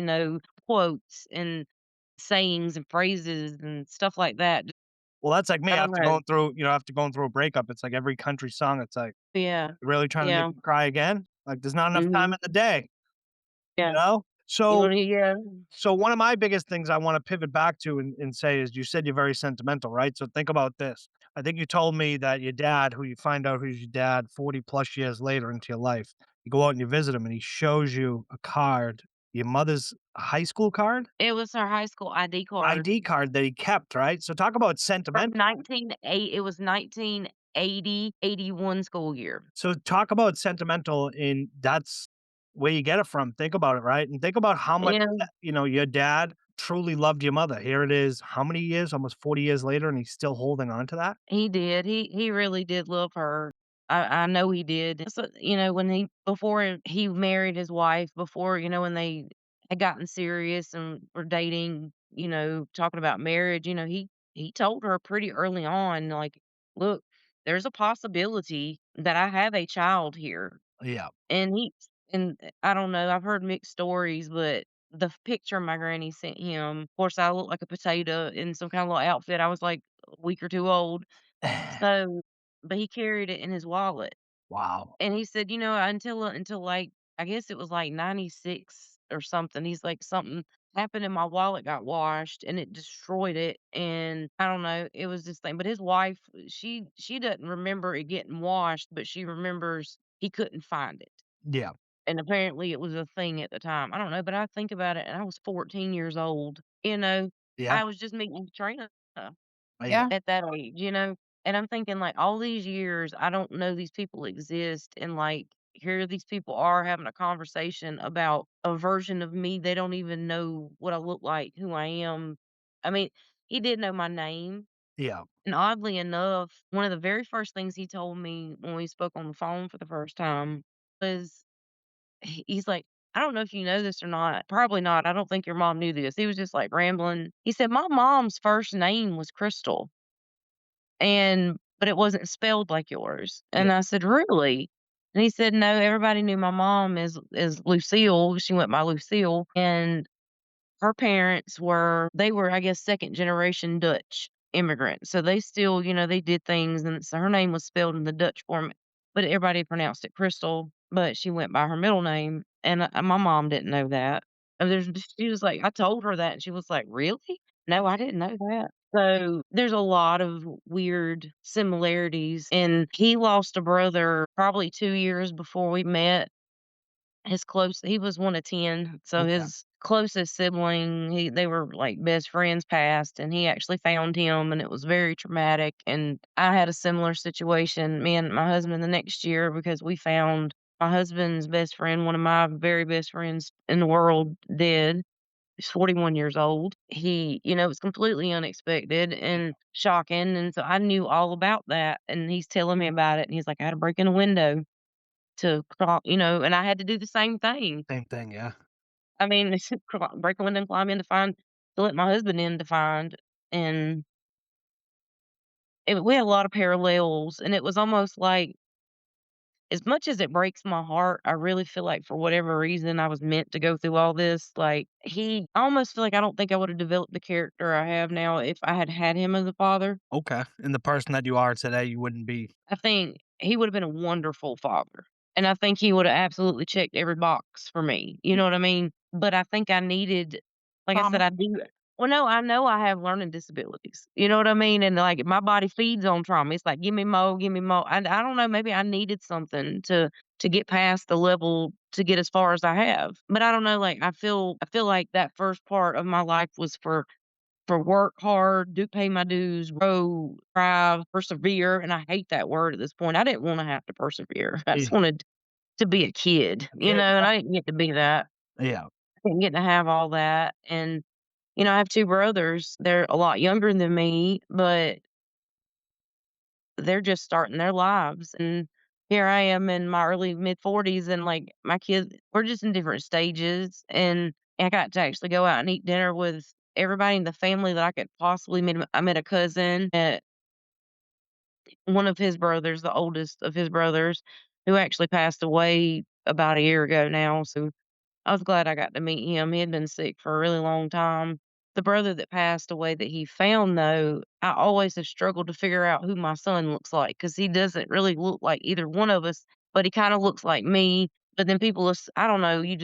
quotes and sayings and phrases and stuff like that. well, that's like me I don't after know. going through a breakup. It's like every country song. It's like, Yeah. "You really trying to make Yeah. me cry again? Like, there's not enough time Mhm. in the day, you Yeah. know?" You So wanna yeah. so one of my biggest things I want to pivot back to and say is you said you're very sentimental, right? So think about this. I think you told me that your dad, who you find out who's your dad 40 plus years later into your life, you go out and you visit him and he shows you a card, your mother's high school card, It was her high school ID card ID card that he kept, right? So talk about from sentimental. 1980. It was 1980-81 school year. So talk about sentimental and that's where you get it from. Think about it, right? And think about how much, Yeah, your dad truly loved your mother. Here it is, how many years? Almost 40 years later, and he's still holding on to that? he did. He really did love her. I know he did. So, when before he married his wife, before, when they had gotten serious and were dating, talking about marriage, he told her pretty early on, like, look, there's a possibility that I have a child here. Yeah. And I don't know, I've heard mixed stories, but the picture my granny sent him, of course, I look like a potato in some kinda little outfit. I was, like, a week or 2 old. So but he carried it in his wallet. Wow. And he said, until, like, I guess it was, like, '96 or something, he's like, "Something happened and my wallet got washed, and it destroyed it," and I don't know, it was this thing, but his wife, she doesn't remember it getting washed, but she remembers he couldn't find it, Yeah. and apparently it was a thing at the time. I don't know, but I think about it, and I was 14 years old, Yeah. I was just meeting Trina Yeah. Yeah. at that age, and I'm thinking, like, all these years, I don't know these people exist, and, like, here these people are having a conversation about a version of me. They don't even know what I look like, who I am. I mean, he did know my name, Yeah. and oddly enough, one of the very first things he told me when we spoke on the phone for the first time was he's like, "I don't know if you know this or not. Probably not. I don't think your mom knew this." He was just, like, rambling. He said, "My mom's first name was Krystal." But it wasn't spelled like yours. Yeah. And I said, "Really?" And he said, "No, everybody knew my mom is Lucille. She went by Lucille, and her parents they were, I guess, second generation Dutch immigrants. So they still, they did things, and so her name was spelled in the Dutch form, but everybody pronounced it Crystal, but she went by her middle name, and, my mom didn't know that." And she was like, I told her that, and she was like, "Really? No, I didn't know that." So there's a lot of weird similarities, and he lost a brother probably 2 years before we met. He was one of 10, so Okay. his closest sibling, they were, like, best friends passed, and he actually found him, and it was very traumatic, and I had a similar situation, me and my husband the next year, because we found my husband's best friend, one of my very best friends in the world, dead. He's 41 years old. It was completely unexpected and shocking, and so I knew all about that, and he's telling me about it, and he's like, "I had to break in a window to and I had to do the same thing." Same thing. Yeah. I mean, break a window and climb in to let my husband in to find, and we had a lot of parallels, and it was almost like, as much as it breaks my heart, I really feel like for whatever reason I was meant to go through all this. Like, I almost feel like I don't think I would have developed the character I have now if I had had him as a father. Okay. And the person that you are today, you wouldn't be. I think he would have been a wonderful father. And I think he would have absolutely checked every box for me. You know what I mean? But I think I needed Like I said, Trauma. I do well, no, I know I have learning disabilities. You know what I mean? And, like, my body feeds on trauma. It's like, "Give me more, give me more." I don't know, maybe I needed something to get past the level to get as far as I have. But I don't know, like, I feel like that first part of my life was for work hard, do pay my dues, grow, thrive, persevere, and I hate that word at this point. I didn't wanna have to persevere. I Yeah. just wanted to be a kid, A kid, and I didn't get to be that. yeah. I didn't get to have all that, and, I have 2 brothers. They're a lot younger than me, but they're just starting their lives, and here I am in my early mid-40s, and, like, my kids we're just in different stages, and I got to actually go out and eat dinner with everybody in the family that I could possibly meet. I met a cousin at one of his brothers, the oldest of his brothers, who actually passed away about a year ago now, so I was glad I got to meet him. He had been sick for a really long time. The brother that passed away that he found, though, I always have struggled to figure out who my son looks like because he doesn't really look like either one of us, but he kind of looks like me. But then I don't know, you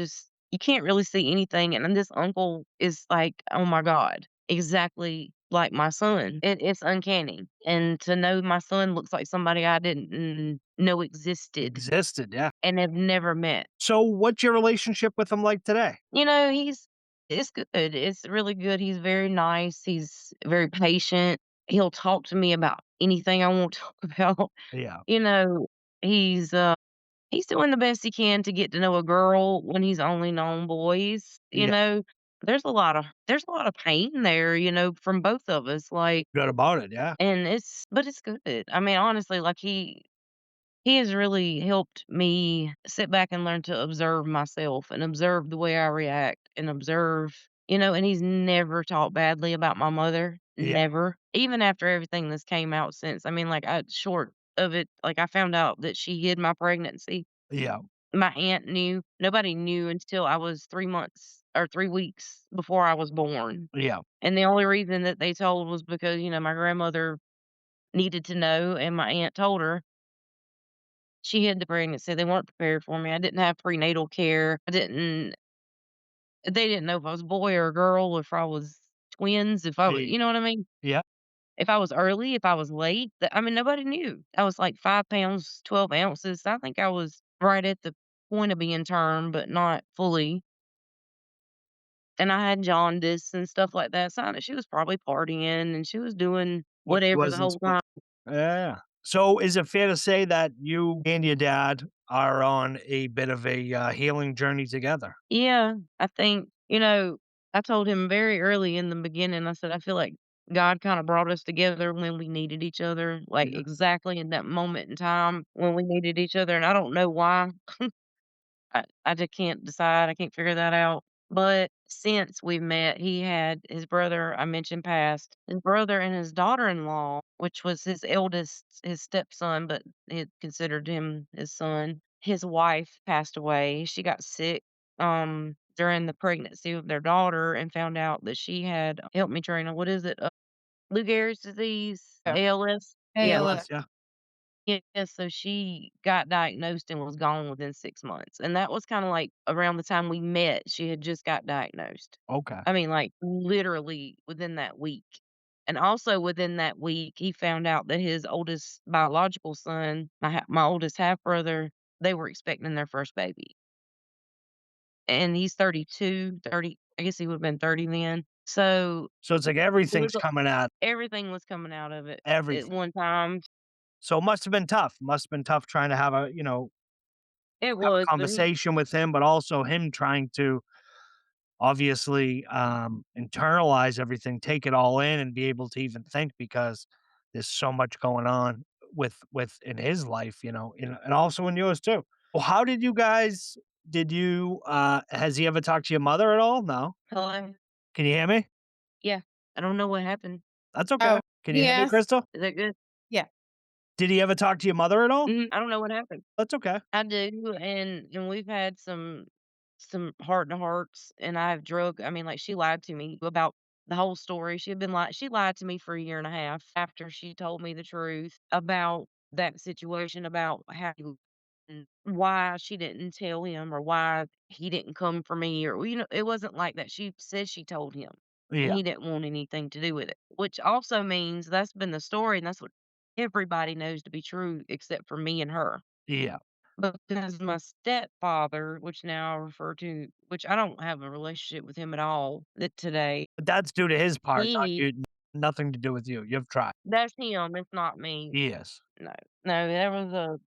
can't really see anything. And then this uncle is like, oh my God, exactly like my son. It's uncanny. And to know my son looks like somebody I didn't know existed Existed, yeah. and have never met. So what's your relationship with him like today? It's good. It's really good. He's very nice. He's very patient. He'll talk to me about anything I want to talk about. Yeah. You know, he's he's doing the best he can to get to know a girl when he's only known boys. Yeah. There's a lot of pain there, from both of us. Like, Good about it, yeah. and it's good. I mean, honestly, like he has really helped me sit back and learn to observe myself and observe the way I react and observe, and he's never talked badly about my mother. Yeah. Never. Even after everything that's came out since. I mean, like, short of it, like, I found out that she hid my pregnancy. Yeah. My aunt knew. Nobody knew until I was 3 months or 3 weeks before I was born. Yeah. And the only reason that they told was because, my grandmother needed to know and my aunt told her. She hid the pregnancy. They weren't prepared for me. I didn't have prenatal care. They didn't know if I was a boy or a girl, if I was twins, if I was, Eh, you know what I mean? yeah. If I was early, if I was late. I mean, nobody knew. I was like 5 pounds, 12 ounces. I think I was right at the point of being term, but not fully. And I had jaundice and stuff like that. So she was probably partying and she was doing What she whatever the wasn't whole supposed. time. Yeah. So is it fair to say that you and your dad are on a bit of a, healing journey together? Yeah, I think, I told him very early in the beginning, I said, I feel like God kind of brought us together when we needed each other, like Yeah. exactly in that moment in time when we needed each other. And I don't know why. I just can't decide. I can't figure that out. But since we met, he had his brother, I mentioned passed, his brother and his daughter in law, which was his eldest, his stepson, but he considered him his son. His wife passed away. She got sick during the pregnancy of their daughter and found out that she had, help me, Trina, what is it? Lou Gehrig's disease, Yeah. ALS. Yeah, ALS. ALS, yeah. yeah, so she got diagnosed and was gone within 6 months, and that was kinda, like, around the time we met, she had just got diagnosed. Okay. I mean, like, literally within that week, and also within that week, he found out that his oldest biological son, my oldest half brother, they were expecting their first baby, and he's 32, 30. I guess he would've been 30 then. So, So it's like it was everything's coming out everything was coming out of it at everything. one time. So it must have been tough. Must have been tough trying to have a, It have a was, but he conversation with him, but also him trying to obviously, internalize everything, take it all in, and be able to even think because there's so much going on with in his life, and also in yours too. Well, how did you guys did you, has he ever talked to your mother at all? No? hello? Can you hear me? Yeah, I don't know what happened. That's okay. Oh, Can you hear me, yes. Crystal? Is that good? Yeah. Did he ever talk to your mother at all? I don't know what happened. That's okay. I do, and we've had some heart to hearts, and I mean, like, she lied to me about the whole story. She lied to me for a year and a half after she told me the truth about that situation, about how he why she didn't tell him or why he didn't come for me or, it wasn't like that. She said she told him and Yeah. he didn't want anything to do with it, which also means that's been the story and that's what everybody knows to be true except for me and her. Yeah. Because my stepfather, which now I refer to, which I don't have a relationship with him at all today, But that's due to his part, not he, you, nothing to do with you. You've tried. that's him, it's not me. Yes. No, no,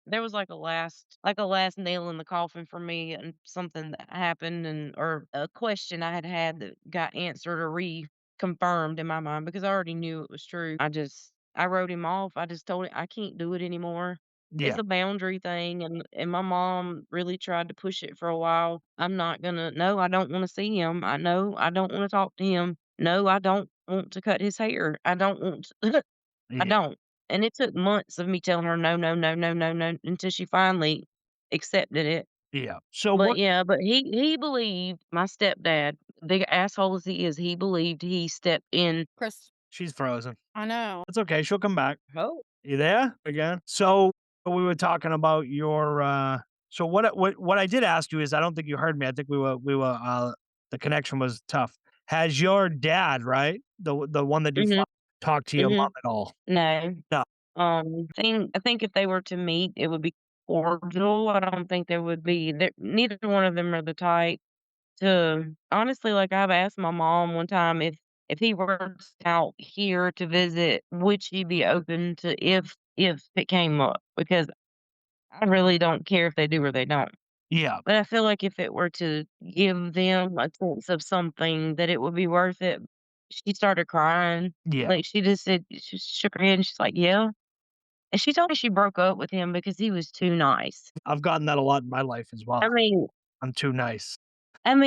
there was like a last nail in the coffin for me and something that happened or a question I had that got answered or reconfirmed in my mind because I already knew it was true. I wrote him off. I just told him I can't do it anymore. It's Yeah. a boundary thing and my mom really tried to push it for a while. I'm not gonna no, I don't want to see him. I know I don't want to talk to him. No, I don't want to cut his hair. I don't want I Yeah. don't. And it took months of me telling her, "No, no, no, no, no, no," until she finally accepted it. Yeah. So But, what yeah, but he believed my stepdad, big asshole as he is, he believed he stepped in. Chris, she's frozen. I know. It's okay. She'll come back. Oh. You there again? So we were talking about your so what I did ask you is I don't think you heard me. I think we were the connection was tough. Has your dad, right? The one that you Mhm, fought, talked to your mom mhm. at all? No. No. I think if they were to meet, it would be cordial. I don't think there would be there neither one of them are the type to honestly, like, I've asked my mom one time if he were out here to visit, would she be open to if it came up? Because I really don't care if they do or they don't. Yeah. But I feel like if it were to give them a sense of something, that it would be worth it. She started crying. Yeah. Like, she just said she shook her head and she's like, "Yeah." And she told me she broke up with him because he was too nice. I've gotten that a lot in my life as well. I mean I'm too nice. and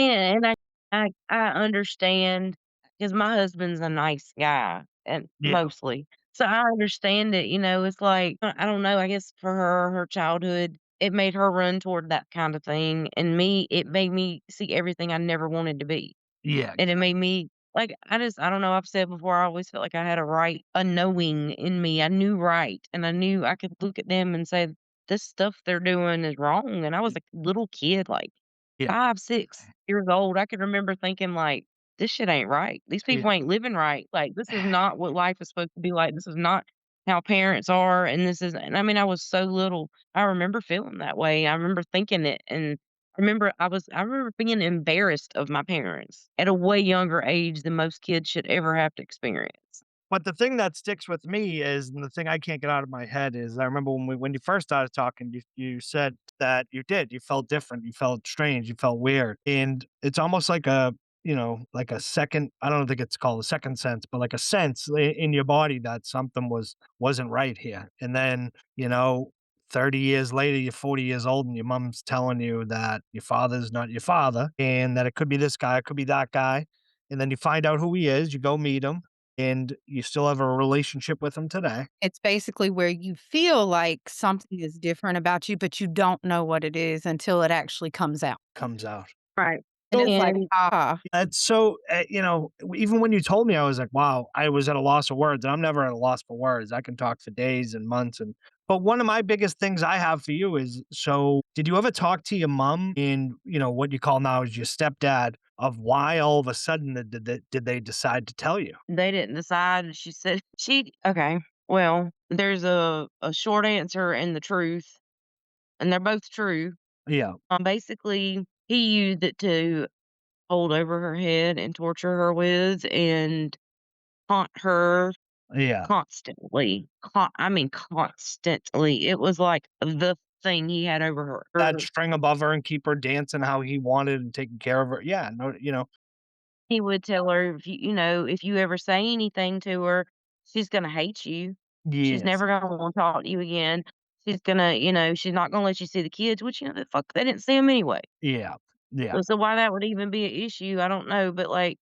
I understand because my husband's a nice guy and Yeah. mostly. So I understand it, it's like, I don't know, I guess for her childhood, it made her run toward that kind of thing, and me, it made me see everything I never wanted to be. Yeah. And it made me like, I don't know, I've said before, I always felt like I had a knowing in me. I knew right, and I knew I could look at them and say, "This stuff they're doing is wrong," and I was a little kid, like Yeah. 5, 6 years old. I can remember thinking like, "This shit ain't right. These Yeah. people ain't living right. Like, this is not what life is supposed to be like. This is not how parents are, and this is." And I mean, I was so little. I remember feeling that way. I remember thinking it, and I remember being embarrassed of my parents at a way younger age than most kids should ever have to experience. But the thing that sticks with me is, and the thing I can't get out of my head is, I remember when you first started talking, you said that you felt different, you felt strange, you felt weird, and it's almost like like a second. I don't think it's called a second sense, but like a sense in your body that something wasn't right here. And then 30 years later, you're 40 years old, and your mom's telling you that your father's not your father, and that it could be this guy, it could be that guy, and then you find out who he is, you go meet him and you still have a relationship with him today. It's basically where you feel like something is different about you, but you don't know what it is until it actually comes out. Comes out. Right. And it's like, And That's so, even when you told me, I was like, wow, I was at a loss of words. And I'm never at a loss for words. I can talk for days and months. But one of my biggest things I have for you is, so did you ever talk to your mom and, what you call now is your stepdad, of why all of a sudden did they decide to tell you? they didn't decide. She said okay. Well, there's a short answer and the truth, and they're both true. Yeah. Basically, he used it to hold over her head and torture her with and haunt her Yeah. constantly. I mean, constantly. It was like the thing he had over her. That string above her and keep her dancing how he wanted and taking care of her. Yeah. No, He would tell her, if you ever say anything to her, she's gonna hate you. She's yes. never gonna wanna talk to you again. She's gonna, she's not gonna let you see the kids, which, the fuck, they didn't see them anyway. Yeah. Yeah. So why that would even be an issue, I don't know, but, like,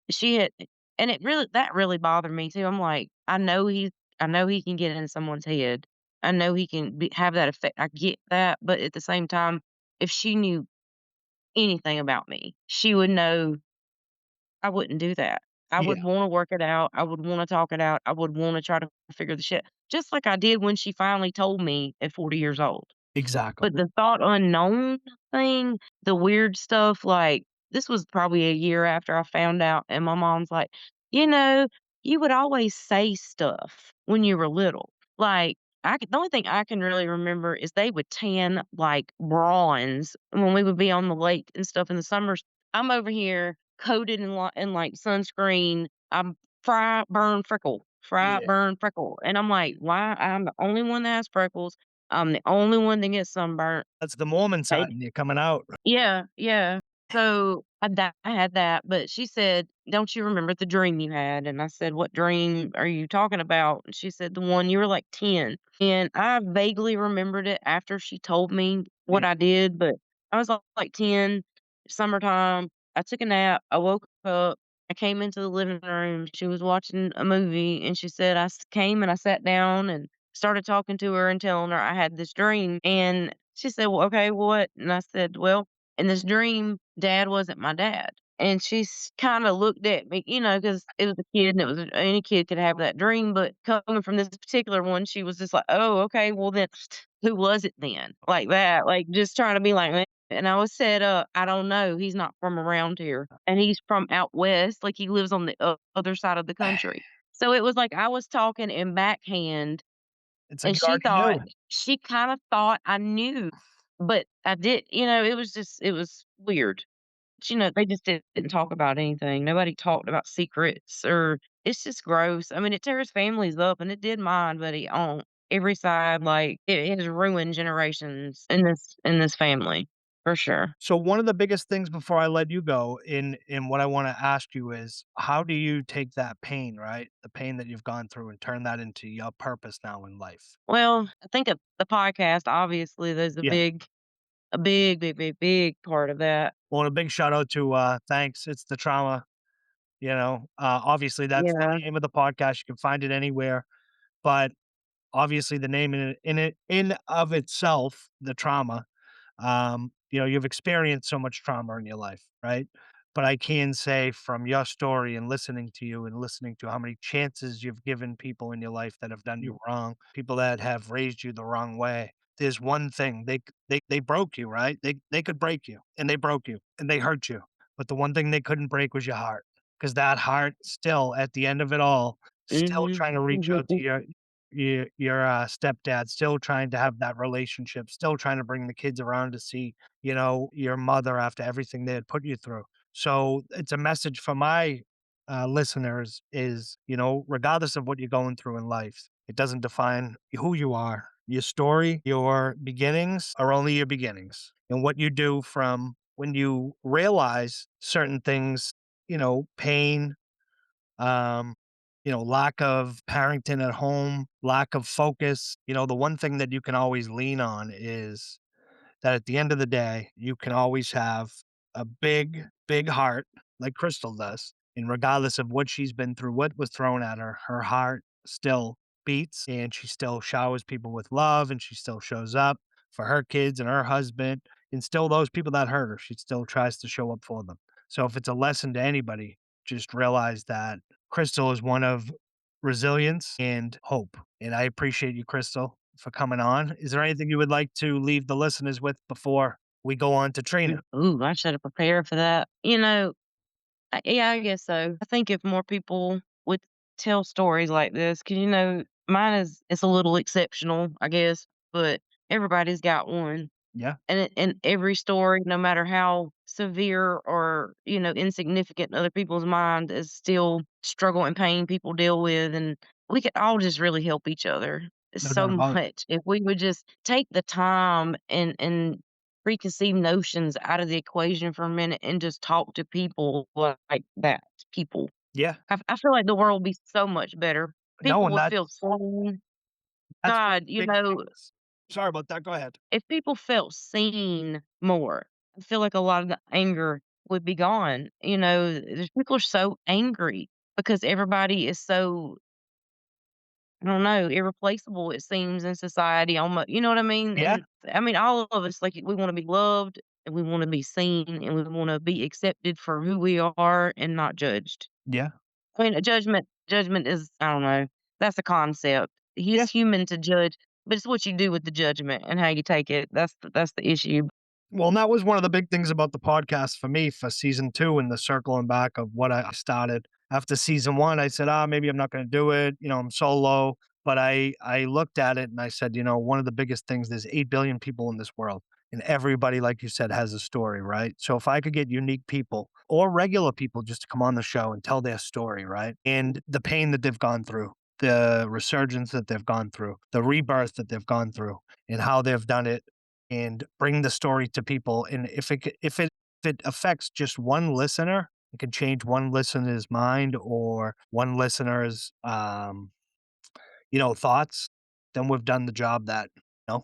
she had and that really bothered me too. I'm like, I know he can get in someone's head. I know he can have that effect. I get that, but at the same time, if she knew anything about me, she would know I wouldn't do that. I Yeah. would wanna work it out. I would wanna talk it out. I would wanna try to figure the shit just like I did when she finally told me at 40 years old. Exactly. But the thought unknown thing, the weird stuff, like, this was probably a year after I found out, and my mom's like, "You know, you would always say stuff when you were little." Like, the only thing I can really remember is they would tan, like, bronze when we would be on the lake and stuff in the summers. I'm over here coated in, like, sunscreen. I'm fry, Yeah. burn, freckle, and I'm like, "Why? I'm the only one that has freckles. I'm the only one that gets sunburnt." That's the Mormon side in you coming out. Yeah, yeah. So, I had that, but she said, "Don't you remember the dream you had?" And I said, "What dream are you talking about?" And she said, "The one you were, like, 10." And I vaguely remembered it after she told me Yeah. what I did, but I was, like, 10, summertime. I took a nap. I woke up. I came into the living room. She was watching a movie, and she said, came and I sat down and started talking to her and telling her I had this dream. And she said, "Well, okay, what?" And I said, "Well, in this dream, dad wasn't my dad." And she's kinda looked at me, because it was a kid and any kid could have that dream, but coming from this particular one, she was just like, "Oh, okay, well then, who was it then?" Like that, like, just trying to be like, "Meh." And I was said, "I don't know, he's not from around here, and he's from out west, like, he lives on the other side of the country." So it was like I was talking in backhand, It's like and you already knew. she kinda thought I knew, but I it was it was weird. But, they just didn't talk about anything. Nobody talked about secrets, or it's just gross. I mean, it tears families up, and it did mine, but on every side, like, it has ruined generations in this family, for sure. So one of the biggest things before I let you go in what I wanna ask you is, how do you take that pain, right? The pain that you've gone through and turn that into your purpose now in life? Well, I think of the podcast, obviously, there's Yeah. a big, big, big, big part of that. Well, a big shout out to, Thanks, It's the Trauma, obviously, that's the Yeah. name of the podcast, you can find it anywhere, but obviously the name in of itself, the trauma, you've experienced so much trauma in your life, right? But I can say from your story and listening to you and listening to how many chances you've given people in your life that have done you wrong, people that have raised you the wrong way. There's one thing they broke you, right? They could break you, and they broke you, and they hurt you. But the one thing they couldn't break was your heart, because that heart still, at the end of it all, still Mhm. trying to reach out to Mhm. your stepdad, still trying to have that relationship, still trying to bring the kids around to see, your mother after everything they had put you through. So it's a message for my listeners is, regardless of what you're going through in life, it doesn't define who you are. Your story, your beginnings are only your beginnings. And what you do from when you realize certain things, pain, um, lack of parenting at home, lack of focus. The one thing that you can always lean on is that at the end of the day, you can always have a big, big heart like Crystal does. And regardless of what she's been through, what was thrown at her, her heart still beats and she still showers people with love and she still shows up for her kids and her husband and still those people that hurt her. She still tries to show up for them. So if it's a lesson to anybody, just realize that Crystal is one of resilience and hope. And I appreciate you, Crystal, for coming on. Is there anything you would like to leave the listeners with before we go on to Trina? Ooh, I should have prepared for that. Yeah, I guess so. I think if more people would tell stories like this, 'cause, mine it's a little exceptional, I guess, but everybody's got one. Yeah, And every story, no matter how severe or, insignificant in other people's mind, is still struggle and pain people deal with, and we could all just really help each other no so doubt about it. much if we would just take the time and preconceived notions out of the equation for a minute and just talk to people like that, people. Yeah, I feel like the world would be so much better. no, People and would feel seen. that's one of God, the big things. Sorry about that. Go ahead. if people felt seen more, I feel like a lot of the anger would be gone. There's people are so angry because everybody is so, I don't know, irreplaceable, it seems, in society almost, you know what I mean? Yeah, And I mean, all of us, like, we want to be loved and we want to be seen and we want to be accepted for who we are and not judged. yeah, I mean, a judgment is, I don't know, that's a concept. yeah. He's human to judge. but it's what you do with the judgment and how you take it. That's the issue. Well, and that was one of the big things about the podcast for me for season 2 and the circling back of what I started. After season 1, I said, maybe I'm not going to do it. I'm solo. But I looked at it and I said, one of the biggest things, there's 8 billion people in this world. And everybody, like you said, has a story, right? So if I could get unique people or regular people just to come on the show and tell their story, right? And the pain that they've gone through, the resurgence that they've gone through, the rebirth that they've gone through, and how they've done it and bring the story to people. And if it affects just one listener, it can change one listener's mind or one listener's thoughts, then we've done the job know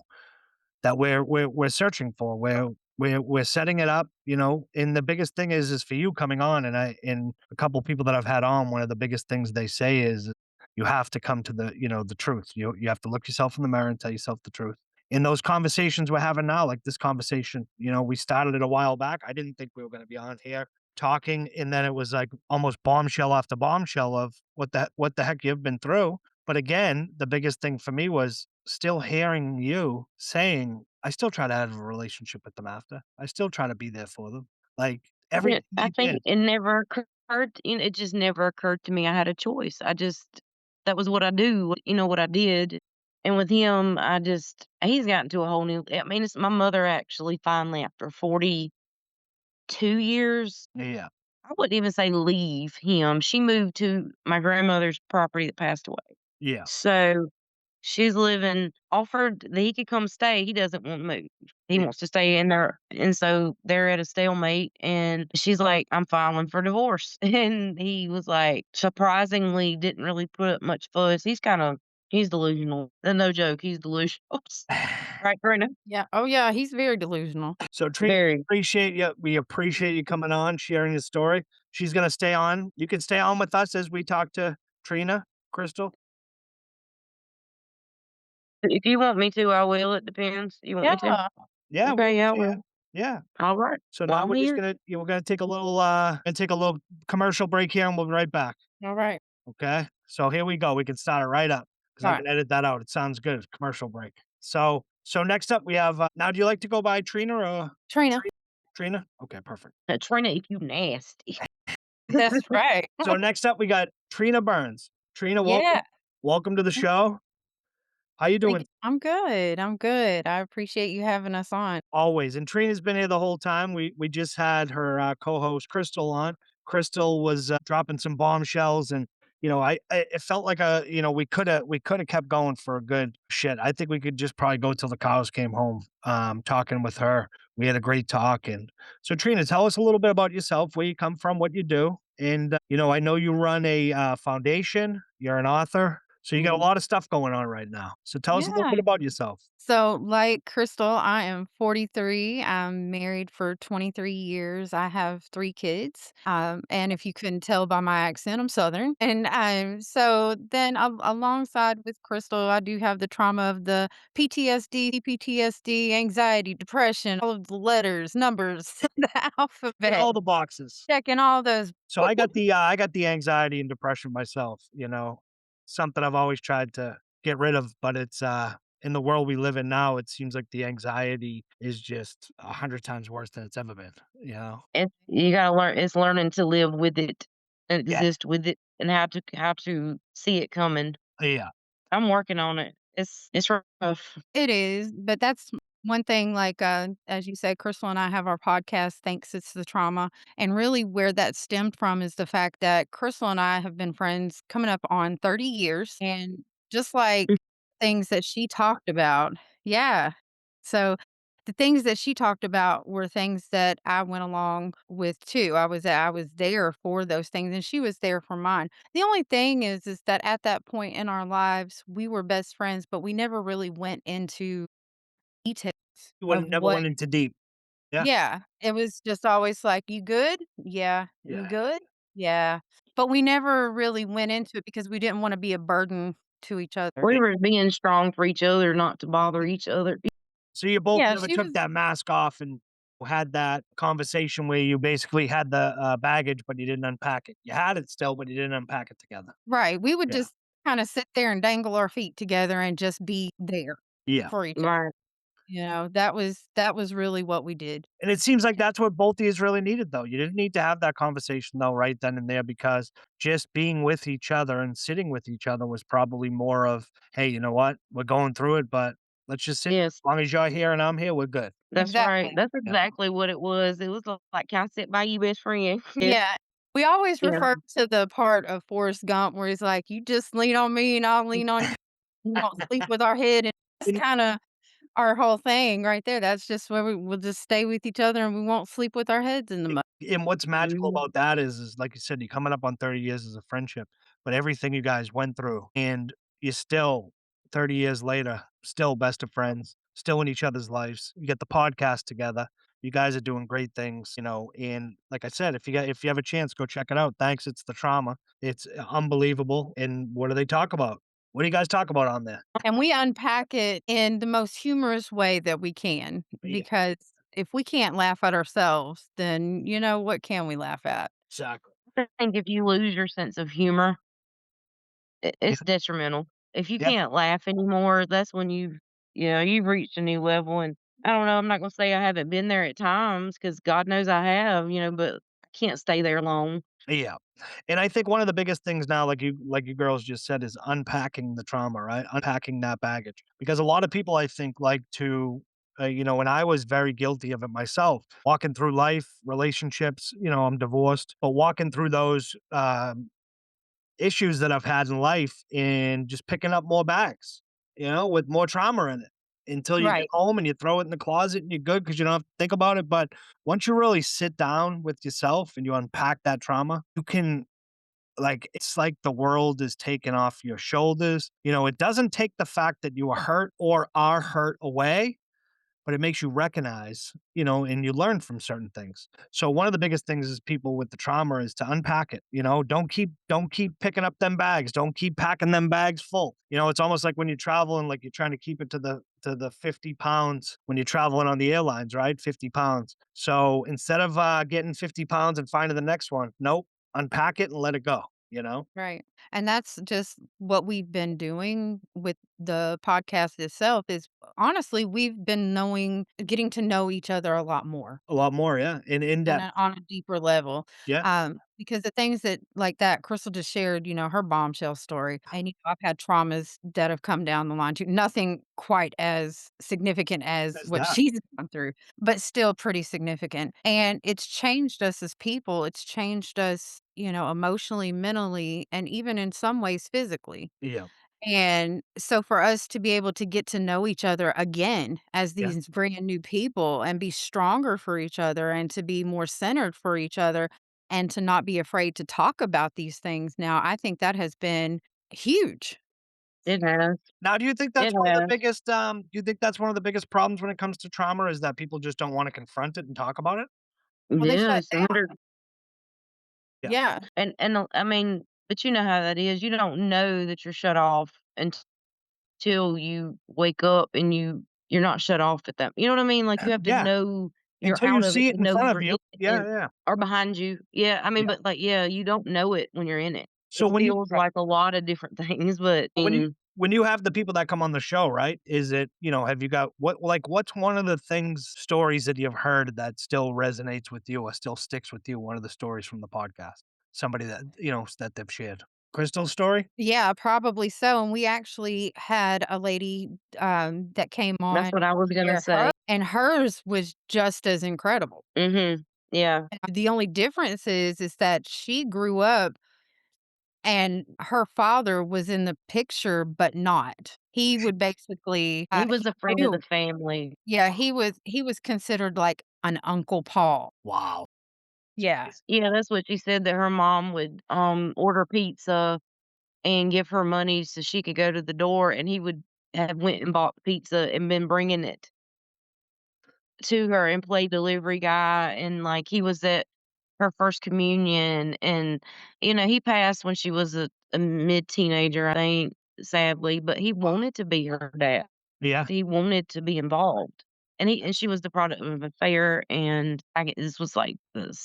that we're searching for. We're setting it up, and the biggest thing is for you coming on, and a couple people that I've had on, one of the biggest things they say is you have to come to the truth. You have to look yourself in the mirror and tell yourself the truth. In those conversations we're having now, like this conversation, we started it a while back. I didn't think we were going to be on here talking, and then it was like almost bombshell after bombshell of what the heck you've been through. But again, the biggest thing for me was still hearing you saying, I still try to have a relationship with them after. I still try to be there for them. Like Yeah, everything I you think did. it never occurred, it just never occurred to me I had a choice. That was what I do, what I did. And with him, he's gotten to a whole new, I mean, it's my mother actually finally, after 42 years, Yeah. I wouldn't even say leave him. She moved to my grandmother's property that passed away. Yeah. So she's living offered that he could come stay, he doesn't want to move. He Yeah. wants to stay in there, and so they're at a stalemate, and she's like, "I'm filing for divorce." And he was like, surprisingly didn't really put up much fuss. He's delusional. No joke, he's delusional. Right, Brenda? Yeah. Oh, yeah. He's very delusional. So Trina, Very. appreciate you. We appreciate you coming on, sharing the story. She's gonna stay on. You can stay on with us as we talk to Trina, Krystal. If you want me to, I will, it depends. You want me to? Yeah. Yeah, we Okay, yeah, I can. will. Yeah. Alright. So Well, now I'm we're just here. we're gonna take a little commercial break here, and we'll be right back. All right. Okay. So here we go. We can start it right up because All I right. can edit that out. It sounds good. Commercial break. So next up we have now. Do you like to go by Trina or Trina. Trina? Okay, perfect. Trina, if you nasty. That's right. So next up we got Trina Burns. Trina, Yeah. welcome to the show. How you Thank doing? you. I'm good. I'm good. I appreciate you having us on. Always. And Trina's been here the whole time. We just had her co-host Krystal on. Krystal was dropping some bombshells, and I it felt like we could have kept going for a good shit. I think we could just probably go till the cows came home. Talking with her, we had a great talk. And so Trina, tell us a little bit about yourself, where you come from, what you do, and I know you run a foundation. You're an author. So you got a Mhm. lot of stuff going on right now. So tell us a little Yeah. bit about yourself. So, like Crystal, I am 43. I'm married for 23 years. I have 3 kids. And if you couldn't tell by my accent, I'm Southern. And so then alongside with Crystal, I do have the trauma of the PTSD, anxiety, depression, all of the letters, numbers, the Tick alphabet, all the boxes. checking all those. So I got the anxiety and depression myself, something I've always tried to get rid of, but it's in the world we live in now, it seems like the anxiety is just 100 times worse than it's ever been. You gotta it's learning to live with it and Yeah. exist with it and how to see it coming. Yeah. I'm working on it. It's rough. It is, but that's one thing, like, as you said, Crystal and I have our podcast, Thanks It's the Trauma, and really where that stemmed from is the fact that Crystal and I have been friends coming up on 30 years, and just like things that she talked about. Yeah. So, the things that she talked about were things that I went along with too. I was there for those things, and she was there for mine. The only thing is that at that point in our lives, we were best friends, but we never really went into details You of wouldn't never what. went into deep. Yeah. Yeah, it was just always like, "You good? Yeah. You Yeah. good? Yeah." But we never really went into it because we didn't wanna be a burden to each other. We were being strong for each other, not to bother each other. So you both Yeah, never she took was that mask off and had that conversation where you basically had the baggage, but you didn't unpack it. You had it still, but you didn't unpack it together. right, we would Yeah. just kinda sit there and dangle our feet together and just be there. Yeah. for each other. Right. That was really what we did. And it seems like that's what both of yous really needed, though. You didn't need to have that conversation, though, right then and there, because just being with each other and sitting with each other was probably more of, hey, you know what? We're going through it, but let's just sit. Yes, As long as you're here and I'm here, we're good. that's right. Exactly. That's Yeah. exactly what it was. It was like, "Can I sit by you, best friend?" Yeah. We always Yeah. refer to the part of Forrest Gump where he's like, "You just lean on me and I'll lean on you. We won't sleep with our head." And that's And kinda our whole thing right there. That's just where we'll just stay with each other and we won't sleep with our heads in the mud. and what's magical Mhm. about that is like you said, you're coming up on 30 years as a friendship, but everything you guys went through, and you still 30 years later, still best of friends, still in each other's lives. You get the podcast together. You guys are doing great things, and like I said, if you have a chance, go check it out. Thanks, it's the trauma. It's unbelievable. And what do they talk about? What do you guys talk about on there? And we unpack it in the most humorous way that we can Yeah, because if we can't laugh at ourselves, then, what can we laugh at? exactly. I think if you lose your sense of humor, Yeah, it's detrimental. If you yeah, can't laugh anymore, that's when you've reached a new level. And I don't know. I'm not gonna say I haven't been there at times because God knows I have. But I can't stay there long. yeah. And I think one of the biggest things now, like you girls just said, is unpacking the trauma, right? Unpacking that baggage. Because a lot of people, I think, like to, and I was very guilty of it myself, walking through life, relationships. I'm divorced, but walking through those issues that I've had in life and just picking up more bags, with more trauma in it until you get Right. home and you throw it in the closet and you're good because you don't have to think about it. But once you really sit down with yourself and you unpack that trauma, you can, like, it's like the world is taken off your shoulders. It doesn't take the fact that you are hurt or are hurt away, but it makes you recognize, and you learn from certain things. So one of the biggest things is people with the trauma is to unpack it. Don't keep picking up them bags. Don't keep packing them bags full. It's almost like when you travel and like you're trying to keep it to the 50 pounds when you're traveling on the airlines, right? 50 pounds. So instead of getting 50 pounds and finding the next one, nope, unpack it and let it go. Right. And that's just what we've been doing with the podcast itself is honestly, we've been getting to know each other a lot more A lot more, yeah. In and depth. on a deeper level. Yeah. Because the things that like that Crystal just shared, her bombshell story. And I've had traumas that have come down the line too. Nothing quite as significant as That's what that. she's gone through, but still pretty significant. And it's changed us as people. It's changed us, emotionally, mentally, and even in some ways physically. Yeah. And so for us to be able to get to know each other again as Yeah. these brand new people and be stronger for each other and to be more centered for each other and to not be afraid to talk about these things now, I think that has been huge. It has. Now, do you think It that's one of the has. biggest, do you think that's one of the biggest problems when it comes to trauma is that people just don't wanna confront it and talk about it? Well, they shut Yes. down. Yeah. Yeah, I mean, but you know how that is. You don't know that you're shut off until you wake up and you're not shut off at that. You know what I mean? Like you have to Yeah, know you're until you out of it see it to in know front of you're in you. it Yeah, yeah. or behind you. Yeah, I mean, Yeah. but like, yeah, you don't know it when you're in it. So It when you feels right. like a lot of different things, but when you when you have the people that come on the show, right, is it, have you got what's one of the stories that you've heard that still resonates with you or still sticks with you, one of the stories from the podcast? Somebody that, that they've shared. Crystal's story? Yeah, probably so. And we actually had a lady that came that's on what I was gonna share say. and hers was just as incredible. Mhm. Yeah. The only difference is that she grew up and her father was in the picture, but not. He would basically, He was he a friend of the knew. family. Yeah, he was considered like an Uncle Paul. Wow. Yeah. Yeah, that's what she said that her mom would, order pizza and give her money so she could go to the door, and he would have went and bought pizza and been bringing it to her and play delivery guy, and, like, he was at her first communion, and, he passed when she was a mid-teenager, I think, sadly, but he wanted to be her dad. Yeah. He wanted to be involved, and she was the product of an affair, and this was, like, the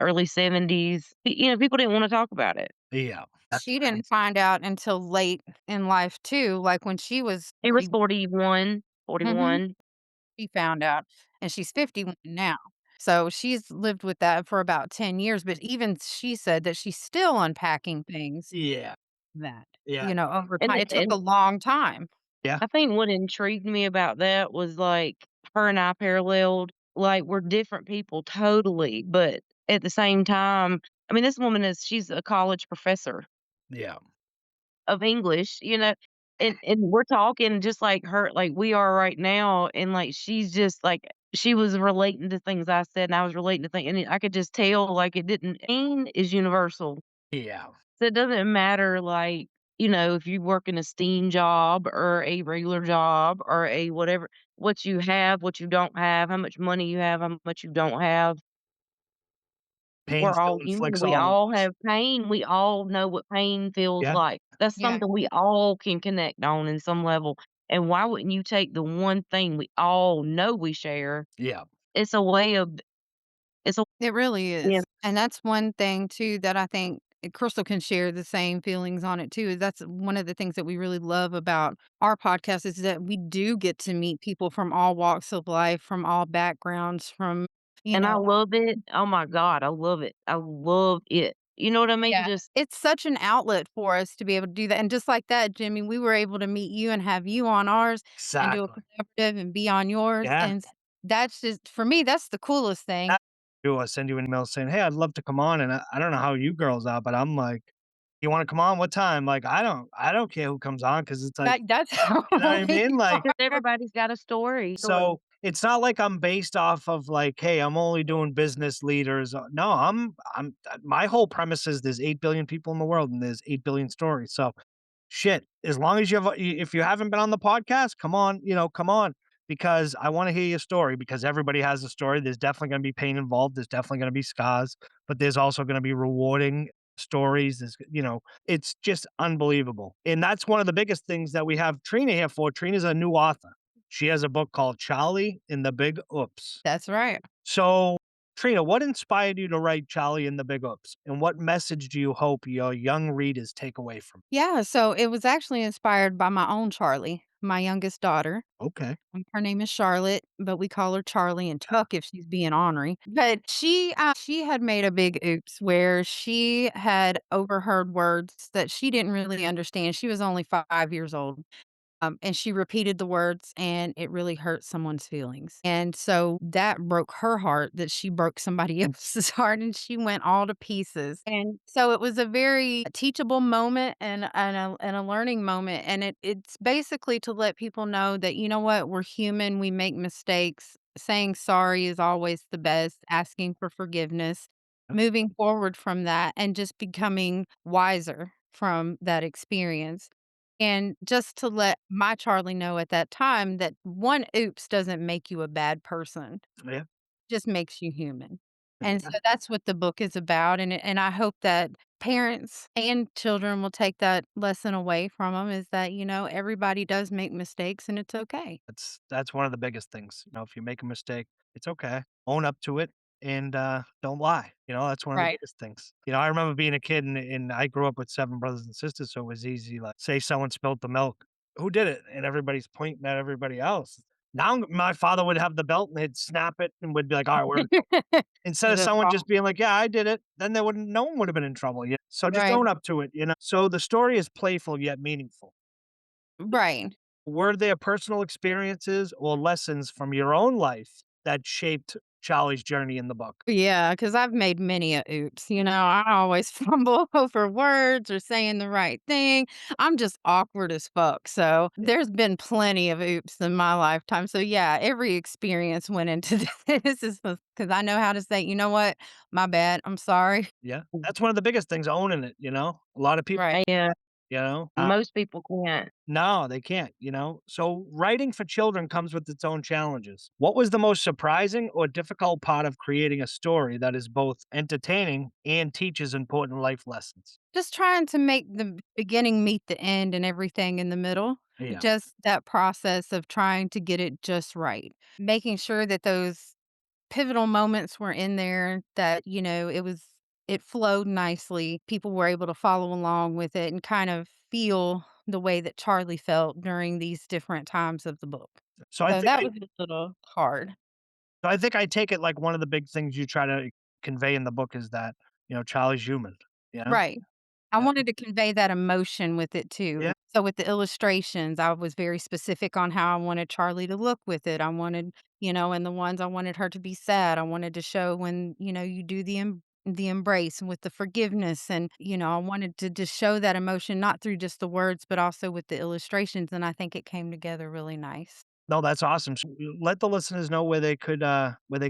early '70s. People didn't wanna talk about it. Yeah. That's She crazy. didn't find out until late in life too, like, when she was He was 40. 41, Mhm. 41. She found out, and she's 51 now. So she's lived with that for about 10 years, but even she said that she's still unpacking things Yeah. that, Yeah. over And time. it It took a and long time. Yeah. I think what intrigued me about that was, like, her and I paralleled, like, we're different people totally, but at the same time, I mean, this woman she's a college professor Yeah. of English, and we're talking just like her like we are right now, and, like, she's just, like she was relating to things I said, and I was relating to things, and I could just tell, like, it didn't pain is universal. Yeah. So it doesn't matter, like, if you work in a STEAM job or a regular job or a whatever, what you have, what you don't have, how much money you have, how much you don't have. Pain We're still all human. inflicts We all all wounds. have pain. We all know what pain feels Yeah. like. That's Yeah. something we all can connect on in some level. And why wouldn't you take the one thing we all know we share? Yeah. It's a way of it's a It really yeah. is. And that's one thing too that I think Crystal can share the same feelings on it too. Is that's one of the things that we really love about our podcast is that we do get to meet people from all walks of life, from all backgrounds, from, you And I know, love it. Oh my god, I love it. I love it. You know what I mean? yeah. Just It's such an outlet for us to be able to do that. And just like that, Jimmy, we were able to meet you and have you on ours and do a Exactly. collaborative and be on yours. Yeah. And that's just, for me, that's the coolest thing. That do I send you an email saying, "Hey, I'd love to come on," and I don't know how you girls are, but I'm like, "You wanna come on? What time?" Like, I don't care who comes on because it's like, That's how you know what I we mean? Like, 'cause are. everybody's got a story. so it's not like I'm based off of like, "Hey, I'm only doing business leaders." No, my whole premise is there's 8 billion people in the world and there's 8 billion stories. So shit, as long as if you haven't been on the podcast, come on, come on because I want to hear your story because everybody has a story. There's definitely going to be pain involved. There's definitely going to be scars, but there's also going to be rewarding stories. It's just unbelievable. And that's one of the biggest things that we have Trina here for. Trina's a new author. She has a book called Charlie in the Big Oops. That's right. So, Trina, what inspired you to write Charlie in the Big Oops? And what message do you hope your young readers take away from Yeah, so it was actually inspired by my own Charlie, my youngest daughter. it? Okay. Her name is Charlotte, but we call her Charlie and Tuck if she's being ornery. But she had made a big oops where she had overheard words that she didn't really understand. She was only 5 years old. And she repeated the words, and it really hurt someone's feelings. And so that broke her heart that she broke somebody else's heart, and she went all to pieces. And so it was a very teachable moment and a learning moment. And it's basically to let people know that, you know what, we're human, we make mistakes. Saying sorry is always the best, asking for forgiveness, moving forward from that, and just becoming wiser from that experience. And just to let my Charlie know at that time that one oops doesn't make you a bad person, Yeah. just makes you human. And Yeah. so that's what the book is about, and I hope that parents and children will take that lesson away from them. Is that, everybody does make mistakes and it's okay. That's one of the biggest things. If you make a mistake, it's okay. Own up to it and don't lie. That's one of the Right. biggest things. I remember being a kid and I grew up with seven brothers and sisters, so it was easy. Like, say someone spilled the milk, who did it? And everybody's pointing at everybody else. Now my father would have the belt and he'd snap it and would be like, "All right, we're instead of The someone fault. just being like, 'Yeah, I did it,' then no one would have been in trouble. Yeah. So just Right. own up to it. So the story is playful yet meaningful. Right. Were there personal experiences or lessons from your own life that shaped Charlie's journey in the book? Yeah, because 'cause I've made many a oops, I always fumble over words or saying the right thing. I'm just awkward as fuck, so there's been plenty of oops in my lifetime, so yeah, every experience went into this is because I know how to say, "You know what? My bad, I'm sorry." Yeah. That's one of the biggest things, owning it. A lot of people, Right. Yeah, you know? most people can't. No, they can't. So writing for children comes with its own challenges. What was the most surprising or difficult part of creating a story that is both entertaining and teaches important life lessons? Just trying to make the beginning meet the end and everything in the middle. Yeah. Just that process of trying to get it just right. Making sure that those pivotal moments were in there that, it was it flowed nicely. People were able to follow along with it and kind of feel the way that Charlie felt during these different times of the book. So I So think that I was a little hard. so I think I take it like one of the big things you try to convey in the book is that, Charlie's human, you know? Right. I Yeah. wanted to convey that emotion with it too. Yeah. So with the illustrations, I was very specific on how I wanted Charlie to look with it. I wanted, and the ones I wanted her to be sad. I wanted to show when, you do the embrace and with the forgiveness and, I wanted to just show that emotion not through just the words but also with the illustrations and I think it came together really nice. No, that's awesome. So let the listeners know where they can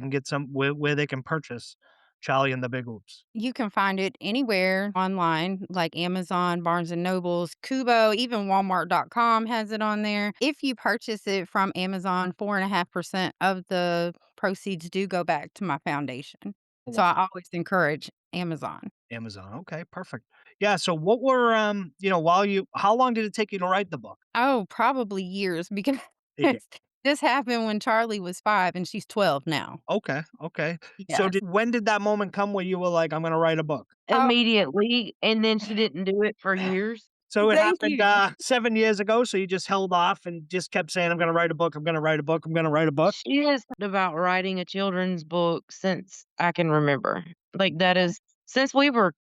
get where they can purchase Charlie and the Big Oops. You can find it anywhere online, like Amazon, Barnes& and Nobles, Kubo, even Walmart.com has it on there. If you purchase it from Amazon, 4.5% of the proceeds do go back to my foundation. So Awesome. I always encourage Amazon. Amazon. Okay, perfect. Yeah. So what were how long did it take you to write the book? Oh, probably years because Yeah. this happened when Charlie was 5 and she's 12 now. Okay. Okay. So Yes. when did that moment come where you were like, I'm gonna write a book? Oh, Immediately, and then she didn't do it for years. So it thank happened you. 7 years ago. So you just held off and just kept saying, I'm gonna write a book, I'm gonna write a book, I'm gonna write a book. She has thought about writing a children's book since I can remember. Like, that is since we were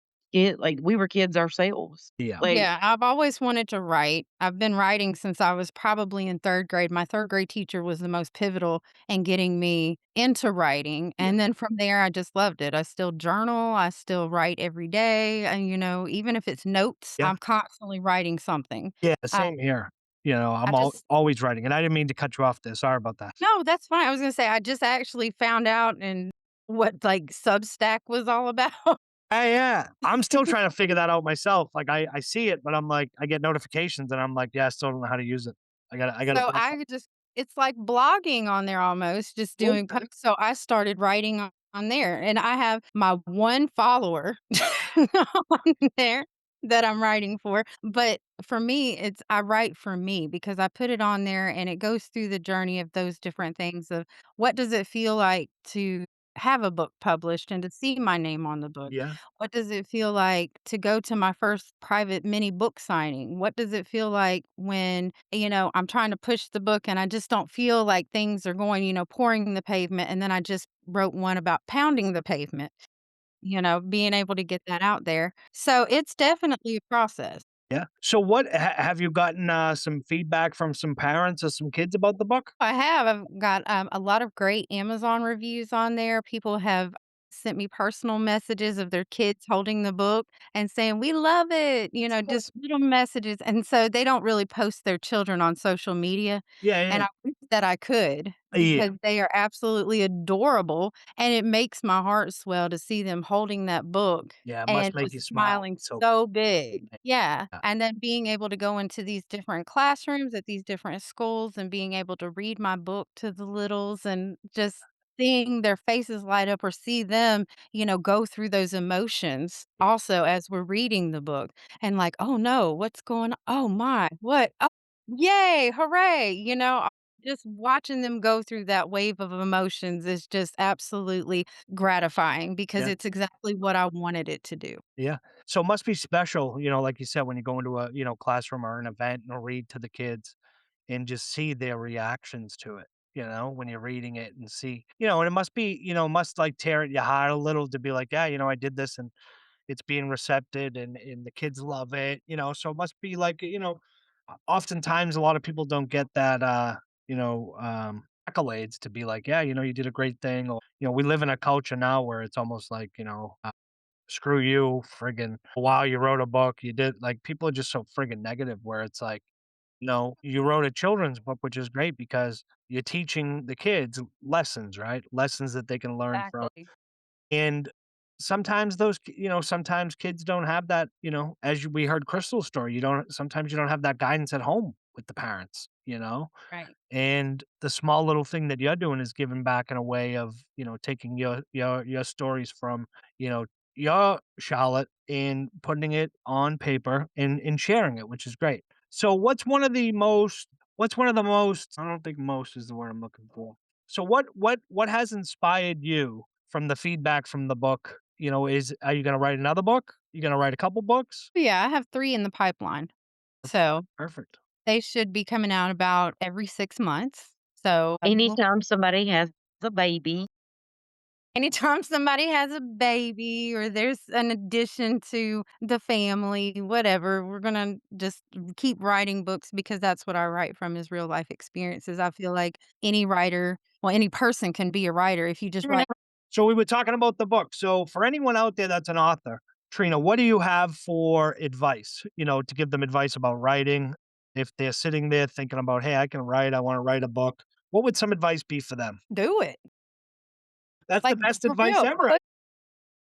kids ourselves. Yeah. Like, Yeah, I've always wanted to write. I've been writing since I was probably in 3rd grade. My 3rd grade teacher was the most pivotal in getting me into writing, Yeah. and then from there, I just loved it. I still journal, I still write every day, and, even if it's notes, Yeah. I'm constantly writing something. Yeah. I Same here. I I'm just always writing, and I didn't mean to cut you off there. Sorry about that. No, that's fine. I was gonna say I just actually found out and what, like, Substack was all about. Yeah. I'm still trying to figure that out myself. Like I see it, but I'm like, I get notifications and I'm like, yeah, I still don't know how to use it. I gotta So brush up. I just it's like blogging on there almost, just doing Okay. posts. So I started writing on there and I have my one follower on there that I'm writing for. But for me, it's I write for me because I put it on there and it goes through the journey of those different things of what does it feel like to have a book published and to see my name on the book? Yeah. What does it feel like to go to my first private mini book signing? What does it feel like when, I'm trying to push the book and I just don't feel like things are going, pouring the pavement. And then I just wrote one about pounding the pavement, being able to get that out there. So it's definitely a process. Yeah. So have you gotten some feedback from some parents or some kids about the book? I have. I've got a lot of great Amazon reviews on there. People have sent me personal messages of their kids holding the book and saying, "We love it," just little messages. And so they don't really post their children on social media. Yeah, And yeah. I wish that I could Yeah. because they are absolutely adorable. And it makes my heart swell to see them holding that book Yeah, it must and make you just smile. smiling So so big. Yeah, yeah. and then being able to go into these different classrooms at these different schools and being able to read my book to the littles and just seeing their faces light up or see them, go through those emotions also as we're reading the book and like, "Oh, no, what's going on? Oh my, what? Oh, yay, hooray," just watching them go through that wave of emotions is just absolutely gratifying because Yeah. it's exactly what I wanted it to do. Yeah. So it must be special, like you said, when you go into a, classroom or an event and read to the kids and just see their reactions to it, when you're reading it and see, and it must be, must like tear at your heart a little to be like, yeah, I did this and it's being recepted and the kids love it, so it must be like, oftentimes a lot of people don't get that, accolades to be like, yeah, you did a great thing. Or, we live in a culture now where it's almost like, screw you, friggin' wow, you wrote a book, you did like people are just so friggin' negative where it's like, no, you wrote a children's book, which is great because you're teaching the kids lessons, right? Lessons that they can learn from. Exactly. And sometimes sometimes kids don't have that, we heard Crystal's story, sometimes you don't have that guidance at home with the parents. Right. And the small little thing that you're doing is giving back in a way of, taking your stories from, you know, your Charlotte and putting it on paper and sharing it, which is great. So what's one of the most, I don't think most is the word I'm looking for. So what has inspired you from the feedback from the book, are you going to write another book? You going to write a couple books? Yeah, I have 3 in the pipeline. So, Perfect. they should be coming out about every 6 months. So, we'll Anytime somebody has a baby, anytime somebody has a baby or there's an addition to the family, whatever, we're gonna just keep writing books because that's what I write from is real life experiences. I feel like any writer, well, any person can be a writer if you just write. So we were talking about the book. So for anyone out there that's an author, Trina, what do you have for advice, to give them advice about writing? If they're sitting there thinking about, hey, I can write, I want to write a book, what would some advice be for them? Do it. That's the Like, best for advice real. ever.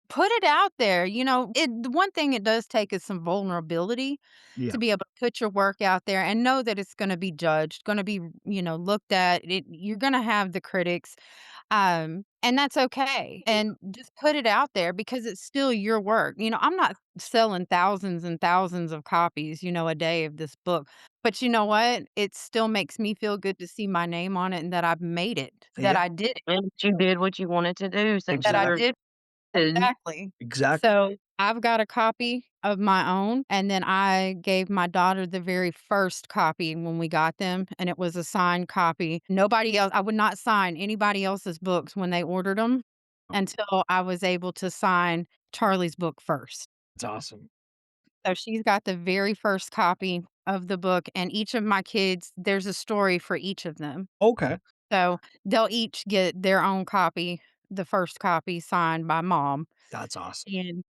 Put it out there, the one thing it does take is some vulnerability Yeah. to be able to put your work out there and know that it's gonna be judged, gonna be, looked at. You're gonna have the critics, and that's okay, and just put it out there because it's still your work. I'm not selling thousands and thousands of copies, a day of this book, but you know what? It still makes me feel good to see my name on it and that I've made it, that Yeah. I did it, and you did what you wanted to do since that you I Exactly. were did. good. Exactly. Exactly. So, I've got a copy of my own, and then I gave my daughter the very first copy when we got them, and it was a signed copy. Nobody else I would not sign anybody else's books when they ordered them until I was able to sign Charlie's book first. It's awesome. So, she's got the very first copy of the book, and each of my kids, there's a story for each of them. Okay. So, they'll each get their own copy, the first copy signed by mom, That's awesome. and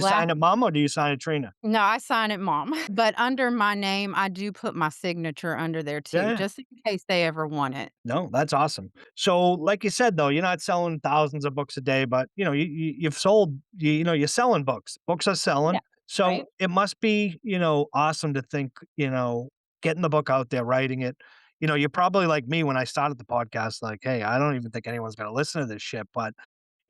You last sign it mom or do you sign it Trina? no, I sign it mom, but under my name, I do put my signature under there too, Yeah. just in case they ever want it. No, that's awesome. So, like you said, though, you're not selling thousands of books a day, but you've sold, you're selling books. Books are selling. Yeah, So right? it must be, awesome to think, getting the book out there, writing it. You're probably like me when I started the podcast, like, hey, I don't even think anyone's going to listen to this shit. But,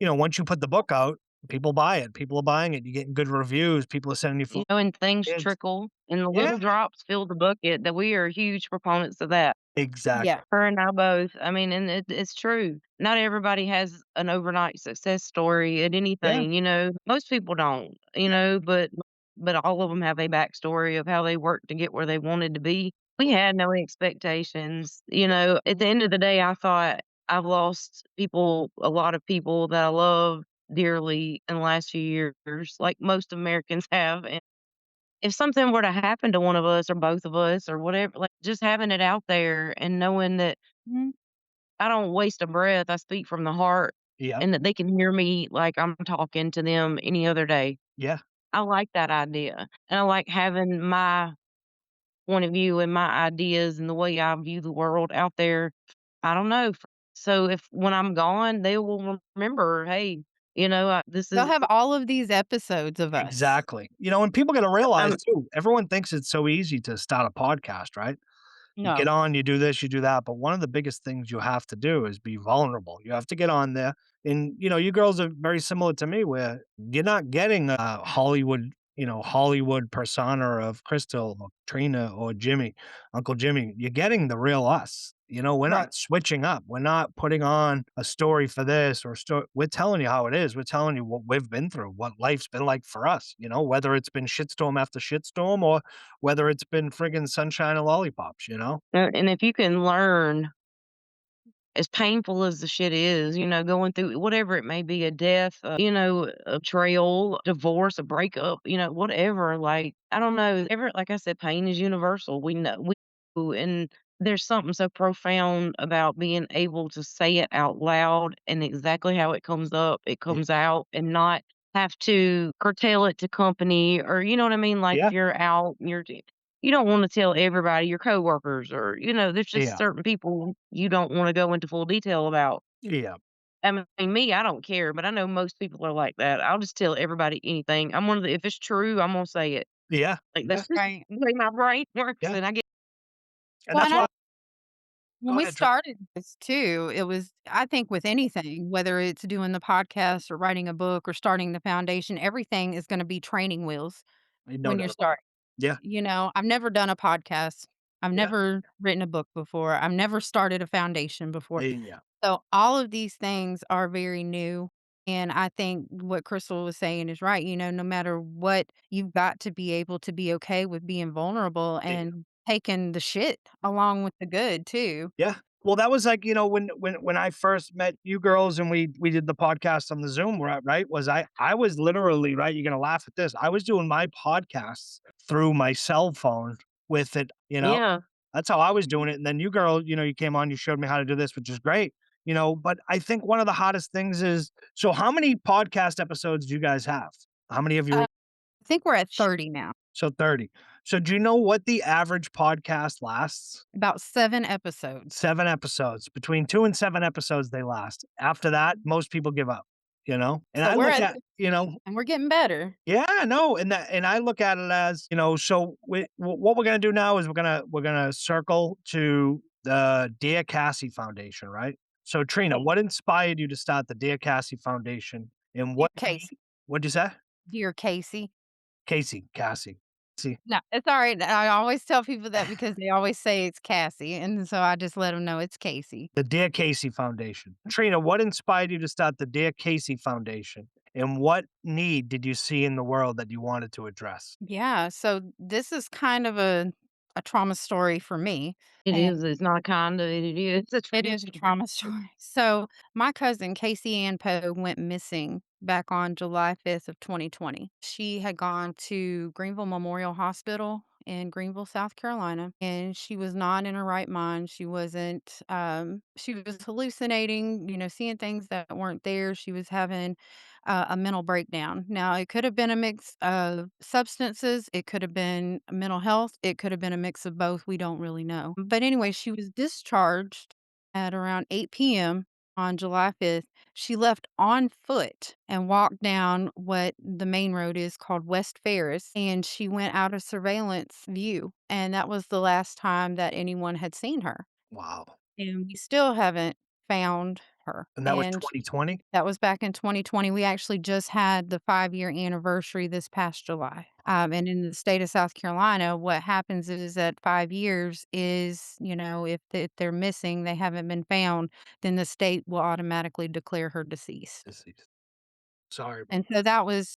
once you put the book out, people buy it. People are buying it. You're getting good reviews. People are sending you And things kids. trickle and the Yeah, little drops fill the bucket, that we are huge proponents of that. Yeah. exactly. Her and I both. I mean, and it's true. Not everybody has an overnight success story at Yeah, anything, Most people don't, but all of them have a backstory of how they worked to get where they wanted to be. We had no expectations, At the end of the day, I thought I've lost people, a lot of people that I love dearly in the last few years, like most Americans have. And if something were to happen to one of us or both of us or whatever, like, just having it out there and knowing that Mhm. I don't waste a breath, I speak from the heart, yeah, and that they can hear me like I'm talking to them any other day. yeah, I like that idea, and I like having my point of view and my ideas and the way I view the world out there. I don't know. So if when I'm gone, they will remember, hey, this They'll is have all of these episodes of us. exactly. And people got to I'm realize too, everyone thinks it's so easy to start a podcast, right? You get No. on, you do this, you do that. But one of the biggest things you have to do is be vulnerable. You have to get on there. And, you girls are very similar to me where you're not getting a Hollywood persona of Crystal or Trina or Jimmy, Uncle Jimmy. You're getting the real us. We're Right. not switching up. We're not putting on a story for this or we're telling you how it is. We're telling you what we've been through, what life's been like for us, whether it's been shitstorm after shitstorm or whether it's been friggin' sunshine and lollipops. and if you can learn, as painful as the shit is, going through whatever it may be, a death, a betrayal, divorce, a breakup, whatever. Like, I don't know. Like I said, pain is universal. We know, and there's something so profound about being able to say it out loud and exactly how it comes up, it Yeah. comes out, and not have to curtail it to company, or you know what I mean? Like, Yeah. if you're out, you don't wanna tell everybody, your coworkers, or, there's just Yeah. certain people you don't wanna go into full detail about. Yeah. I mean, me, I don't care, but I know most people are like that. I'll just tell everybody anything. I'm one of the if it's true, I'm gonna say it. Yeah. Like, Yeah. that's just Right. the way my brain works, Yeah. and I get And Well, that's and I why when go we ahead, Trina. started this too, it was I think with anything, whether it's doing the podcast or writing a book or starting the foundation, everything is gonna be training wheels No when you're doubt about starting. it. Yeah. I've never done a podcast. I've Yeah. never written a book before. I've never started a foundation before. Yeah. So all of these things are very new And I think what Crystal was saying is right. No matter what, you've got to be able to be okay with being vulnerable Yeah. and taking the shit along with the good too. Yeah. Well, that was like, when I first met you girls and we did the podcast on the Zoom, right? Was I was literally, right, you're gonna laugh at this. I was doing my podcasts through my cell phone with it, you know. Yeah. That's how I was doing it. And then you girl, you came on, you showed me how to do this, which is great. But I think one of the hottest things is, so how many podcast episodes do you guys have? How many of you? I think we're at 30 now, So 30. So do you know what the average podcast lasts? about 7 episodes. 7 episodes. Between 2 and 7 episodes they last. After that, most people give up, you know? And So I we're look at, at, and we're getting better. yeah, no, and I look at it as, so what we're gonna do now is we're gonna circle to the Dear Cassie Foundation, right? So Trina, Okay. what inspired you to start the Dear Cassie Foundation, and Dear Casey. what'd you say? Dear Casey. Cassie. See, No, it's all right. I always tell people that because they always say it's Cassie. And so I just let them know it's Casey. the Dear Casey Foundation. Trina, what inspired you to start the Dear Casey Foundation, and what need did you see in the world that you wanted to address? Yeah. So this is kind of a trauma story for me. It is. It's not kinda, it is. It's It is a trauma story. So, my cousin, Casey Ann Poe, went missing back on July 5th of 2020. She had gone to Greenville Memorial Hospital in Greenville, South Carolina, and she was not in her right mind. She wasn't, she was hallucinating, seeing things that weren't there. She was having a mental breakdown. Now, it could have been a mix of substances, it could have been mental health, it could have been a mix of both. We don't really know. But anyway, she was discharged at around 8 p.m. on July 5th. She left on foot and walked down what the main road is called West Ferris, and she went out of surveillance view. And that was the last time that anyone had seen her. Wow. And we still haven't found her. And that was 2020? That was back in 2020. We actually just had the 5-year anniversary this past July. And in the state of South Carolina, what happens is that 5 years is, if they're missing, they haven't been found, then the state will automatically declare her deceased. Deceased. Sorry. And so that was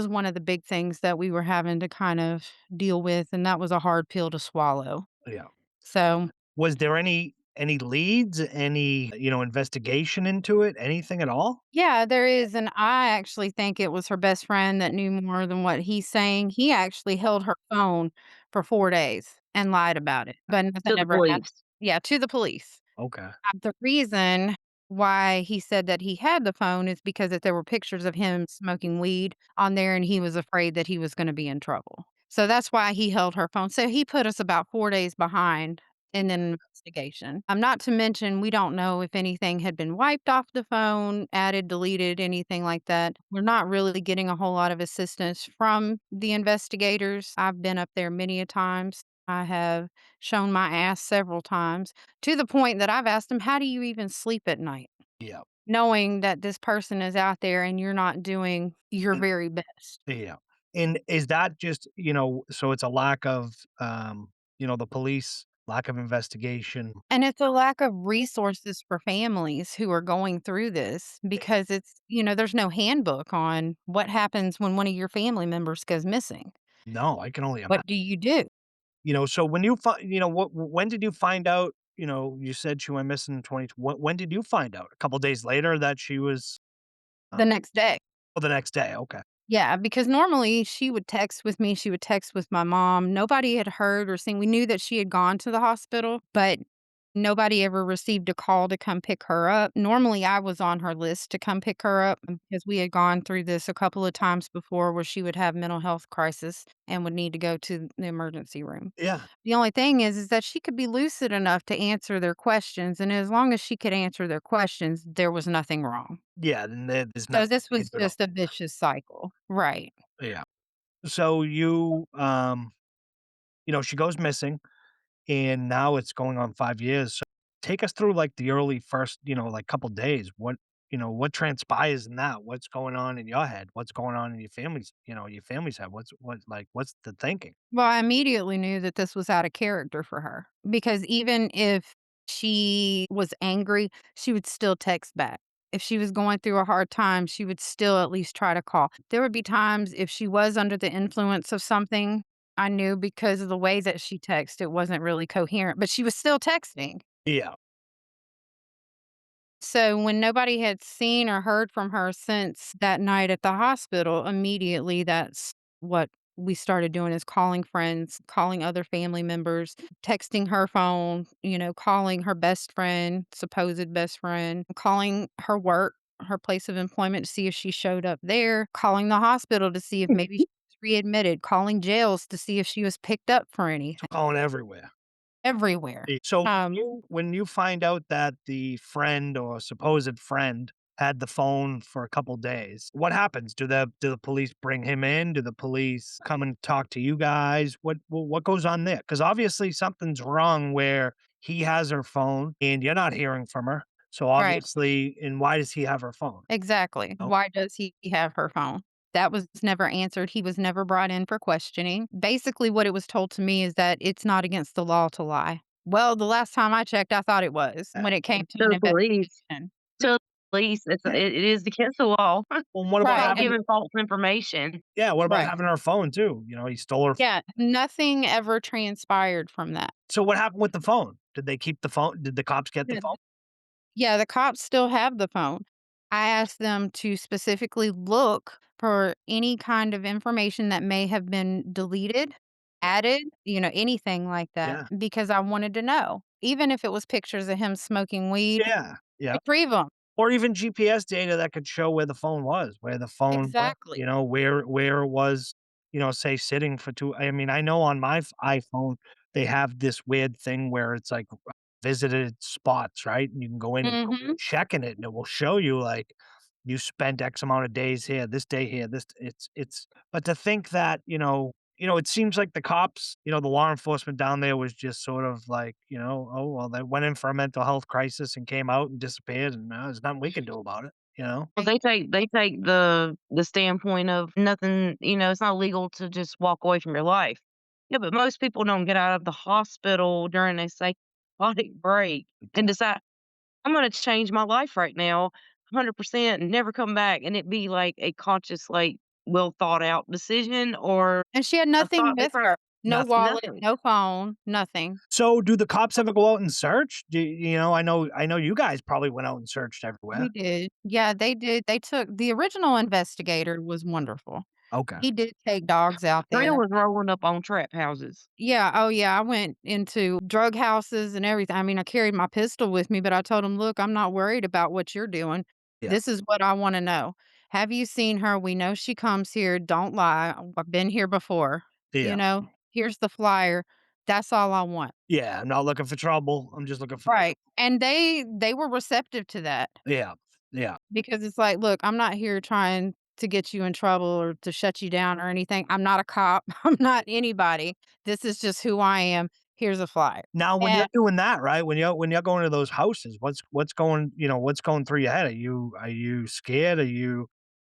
one of the big things that we were having to kind of deal with, and that was a hard pill to swallow. Yeah. So Was there any leads, any, investigation into it, anything at all? yeah, there is, and I actually think it was her best friend that knew more than what he's saying. He actually held her phone for 4 days and lied about it, but nothing to the ever happened. police. Yeah, to the police. Okay. The reason why he said that he had the phone is because that there were pictures of him smoking weed on there, and he was afraid that he was gonna be in trouble. So that's why he held her phone. So he put us about 4 days behind in an investigation. Not to mention, we don't know if anything had been wiped off the phone, added, deleted, anything like that. We're not really getting a whole lot of assistance from the investigators. I've been up there many a times. I have shown my ass several times to the point that I've asked them, "How do you even sleep at night?" Yeah. Knowing that this person is out there and you're not doing your And very best. yeah. And is that just, so it's a lack of, the police, lack of investigation? And it's a lack of resources for families who are going through this because there's no handbook on what happens when one of your family members goes missing. No, I can only imagine. What do you do? So when you when did you find out, you said she went missing in 20, when did you find out? A couple days later that she was, The next day. oh, the next day. Okay. Yeah, because normally she would text with me, she would text with my mom. Nobody had heard or seen. We knew that she had gone to the hospital, but nobody ever received a call to come pick her up. Normally, I was on her list to come pick her up because we had gone through this a couple of times before where she would have mental health crisis and would need to go to the emergency room. Yeah. The only thing is that she could be lucid enough to answer their questions, and as long as she could answer their questions, there was nothing wrong. Yeah. Then there's So nothing this you was can do at all. just a vicious cycle. Right. Yeah. So she goes missing, and now it's going on 5 years. So take us through like the early first, like couple days. What transpires in that? What's going on in your head? What's going on in your family's head? What's the thinking? Well, I immediately knew that this was out of character for her because even if she was angry, she would still text back. If she was going through a hard time, she would still at least try to call. There would be times if she was under the influence of something, I knew because of the way that she texted, it wasn't really coherent, but she was still texting. Yeah. So when nobody had seen or heard from her since that night at the hospital, immediately that's what we started doing is calling friends, calling other family members, texting her phone, calling her best friend, supposed best friend, calling her work, her place of employment to see if she showed up there, calling the hospital to see if maybe she was readmitted, calling jails to see if she was picked up for anything. Calling everywhere. Everywhere. So Um, when you find out that the friend or supposed friend had the phone for a couple days, what happens? Do the police bring him in? Do the police come and talk to you guys? What goes on there? Because obviously something's wrong where he has her phone and you're not hearing from her. So right. obviously, and why does he have her phone? Exactly. Oh, Why does he have her phone? That was never answered. He was never brought in for questioning. Basically, what it was told to me is that it's not against the law to lie. Well, the last time I checked, I thought it was when it came to To an the police. investigation. To the police, it is against the law. well, what about Right. Stop having? giving false information. Yeah, what about Right. having her phone too? He stole her. Yeah. Nothing ever transpired from that. So what happened with the phone? Did they keep the phone? Did the cops get the Yeah. phone? Yeah, the cops still have the phone. I asked them to specifically look for any kind of information that may have been deleted, added, anything like that, Yeah. because I wanted to know. Even if it was pictures of him smoking weed, Yeah. Yeah. retrieve them. Or even GPS data that could show where the phone was, where the phone was, Exactly. where it was, say sitting for two. I mean, I know on my iPhone, they have this weird thing where it's like visited spots, right? And you can go in and Mhm. check in it and it will show you like you spent X amount of days here, this day here, this it's but to think that, it seems like the cops, the law enforcement down there was just sort of like, oh well, they went in for a mental health crisis and came out and disappeared, and there's nothing we can do about it. Well, Right. they take the standpoint of nothing, it's not legal to just walk away from your life. Yeah, but most people don't get out of the hospital during a psychotic break and decide, "I'm gonna change my life right now 100% and never come back," and it be like a conscious, like, well thought out decision or And she had a nothing thought with different her. No Nothing. wallet, nothing. no phone, nothing. So do the cops ever go out and search? I know you guys probably went out and searched everywhere. We did. Yeah, they did. They took the original investigator was wonderful. Okay. He did take dogs out Trina there. was rolling up on trap houses. Yeah, oh yeah, I went into drug houses and everything. I mean, I carried my pistol with me, but I told him, "Look, I'm not worried about what you're doing. Yeah. This is what I wanna know. Have you seen her? We know she comes here. Don't lie. I've been here before. Yeah. Here's the flyer. That's all I want." Yeah, I'm not looking for trouble. I'm just looking for. Right, and they were receptive to that Yeah. Yeah. because it's like, "Look, I'm not here trying to get you in trouble or to shut you down or anything. I'm not a cop. I'm not anybody. This is just who I am. Here's a flyer." Now when you're And doing that, right? When you're going to those houses, what's going through your head? Are you scared?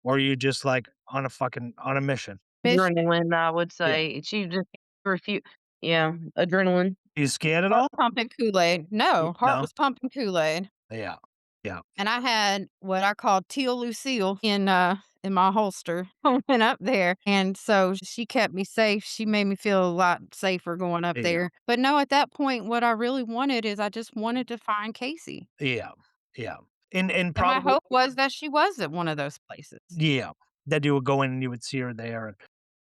Or are you just like on a mission? mission Adrenaline, I would Yeah. say. She just refuse. Yeah, adrenaline. Are you scared at heart all? pumping Kool-Aid. No, heart No? was pumping Kool-Aid, Yeah. Yeah. and I had what I called Teal Lucille in my holster. I went up there, and so she kept me safe. She made me feel a lot safer going up Yeah. there. But no, at that point, what I really wanted is I just wanted to find Casey, Yeah. Yeah. And and my probably. hope was that she was at one of those places. Yeah, that you would go in and you would see her there, and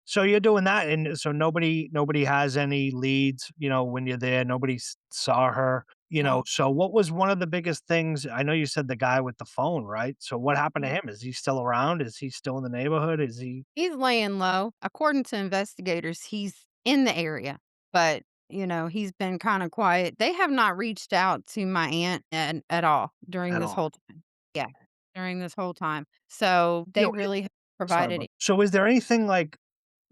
so you're doing that, and so nobody has any leads, when you're there, nobody saw her, No. so what was one of the biggest things? I know you said the guy with the phone, right? So what happened to Mhm. him? Is he still around? Is he still in the neighborhood? Is he? He's laying low. According to investigators, he's in the area, but, he's been kinda quiet. They have not reached out to my aunt at all during At this all? whole time. Yeah, during this whole time. So, You they know, really have sorry provided about it. so is there anything like,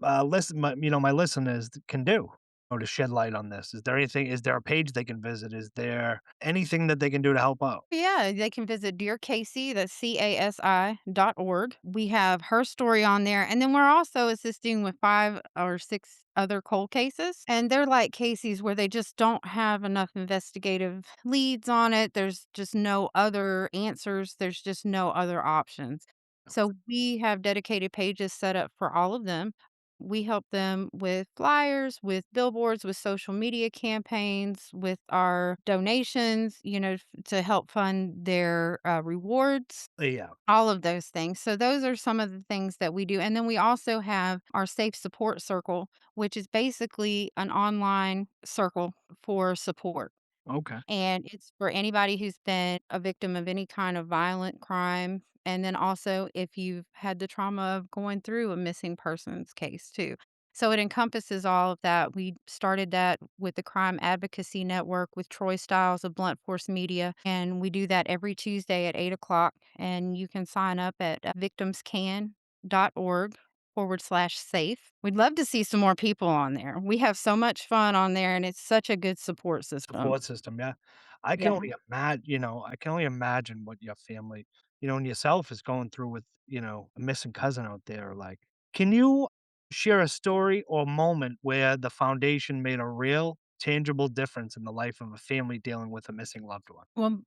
my listeners can do? or to shed light on this? Is there a page they can visit? Is there anything that they can do to help out? Yeah, they can visit Dear Casey, that's CASI.org. We have her story on there. And then we're also assisting with 5 or 6 other cold cases. And they're like Casey's where they just don't have enough investigative leads on it. There's just no other answers. There's just no other options. So we have dedicated pages set up for all of them. We help them with flyers, with billboards, with social media campaigns, with our donations, to help fund their rewards, Yeah. all of those things. So, those are some of the things that we do. And then we also have our Safe Support Circle, which is basically an online circle for support. Okay. And it's for anybody who's been a victim of any kind of violent crime. And then also if you've had the trauma of going through a missing persons case too. So it encompasses all of that. We started that with the Crime Advocacy Network with Troy Stiles of Blunt Force Media. And we do that every Tuesday at 8 o'clock. And you can sign up at victimscan.org/safe. We'd love to see some more people on there. We have so much fun on there and it's such a good support system. Support system, yeah. Yeah. I can only imagine what your family, and yourself is going through with, a missing cousin out there, like, can you share a story or moment where the foundation made a real tangible difference in the life of a family dealing with a missing loved one? Well,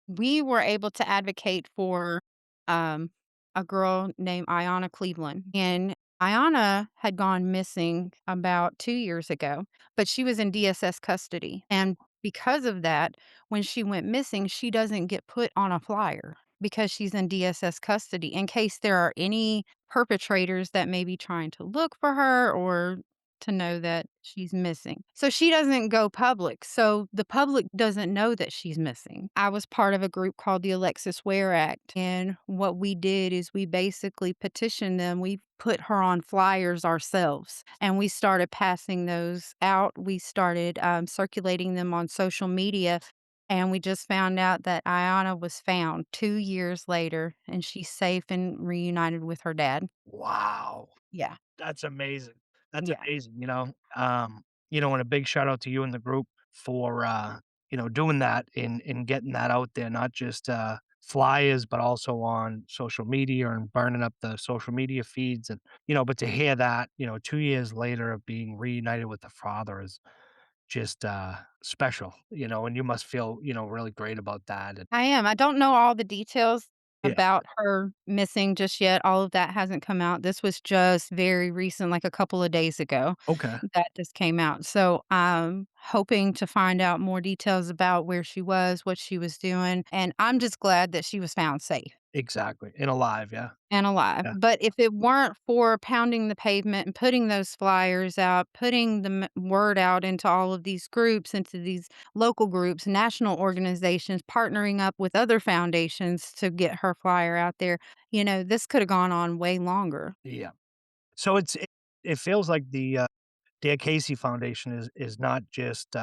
we were able to advocate for um, a girl named Ayanna Cleveland. And Ayanna had gone missing about 2 years ago, but she was in DSS custody. And because of that, when she went missing, she doesn't get put on a flyer because she's in DSS custody in case there are any perpetrators that may be trying to look for her or to know that she's missing. So she doesn't go public. So the public doesn't know that she's missing. I was part of a group called the Alexis Ware Act. And what we did is we basically petitioned them. We put her on flyers ourselves and we started passing those out. We started circulating them on social media. And we just found out that Ayana was found 2 years later and she's safe and reunited with her dad. Wow. Yeah. That's amazing. That's Yeah. amazing, and a big shout out to you and the group for, doing that and getting that out there, not just, flyers, but also on social media and burning up the social media feeds but to hear that, 2 years later of being reunited with the father is just, special, and you must feel, really great about that, and I am. I don't know all the details yeah. about her missing just yet. All of that hasn't come out. This was just very recent, like a couple of days ago Okay. that just came out. So I'm hoping to find out more details about where she was, what she was doing. And I'm just glad that she was found safe Exactly, and alive, yeah. and alive. Yeah. But if it weren't for pounding the pavement and putting those flyers out, putting the word out into all of these groups, into these local groups, national organizations, partnering up with other foundations to get her flyer out there, this could have gone on way longer. Yeah. So it feels like the, Dear Casey Foundation is not just,